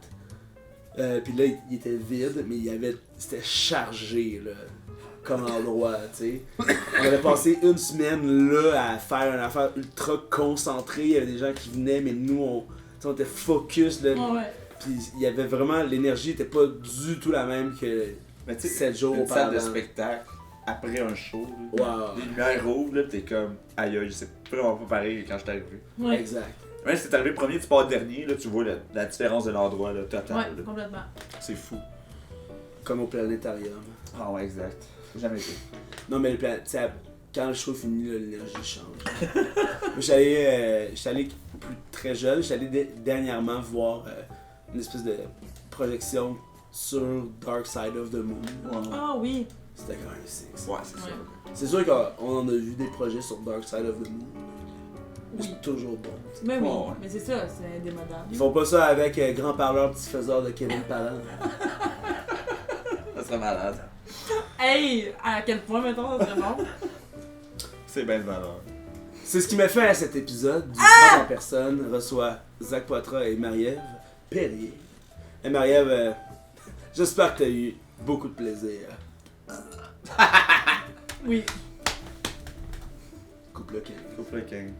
Puis là, il était vide, mais c'était chargé, là, comme endroit, tu sais. On avait passé une semaine là à faire une affaire ultra concentrée. Il y avait des gens qui venaient, mais nous, on était focus, là. Ouais. Puis il y avait vraiment, l'énergie était pas du tout la même que Mais tu sais, 7 jours une salle de auparavant. spectacle après un show, là, Wow. les lumières rouvrent, là, pis t'es comme aïe aïe, c'est vraiment pas pareil quand je suis arrivé. Ouais. Exact. Même si t'es arrivé premier, tu pars dernier, là, tu vois la différence de l'endroit, là, total. Ouais, là. complètement. C'est fou. Comme au planétarium. Ah ouais, exact. J'ai jamais été. Non, mais tu sais, quand le show finit, là, l'énergie change. Moi, j'étais allé plus très jeune, j'étais allé dernièrement voir une espèce de projection sur Dark Side of the Moon. Ah oui. C'était quand même sick. Ouais, c'est ça. Ouais. C'est sûr qu'on en a vu des projets sur Dark Side of the Moon. Oui. C'est toujours bon. Mais oui, Ouais. mais c'est ça, c'est indémodable. Ils font pas ça avec grand parleur petit faiseur de Kevin Parent. Ça serait malade. Hey! À quel point, mettons, ça serait bon? C'est bien de valeur. C'est ce qui met fin à cet épisode du Drag en personne reçoit Zach Poitras et Marie-Ève Perrier. Et Marie-Ève, j'espère que t'as eu beaucoup de plaisir. Oui. Coupe le king. Coupe le king.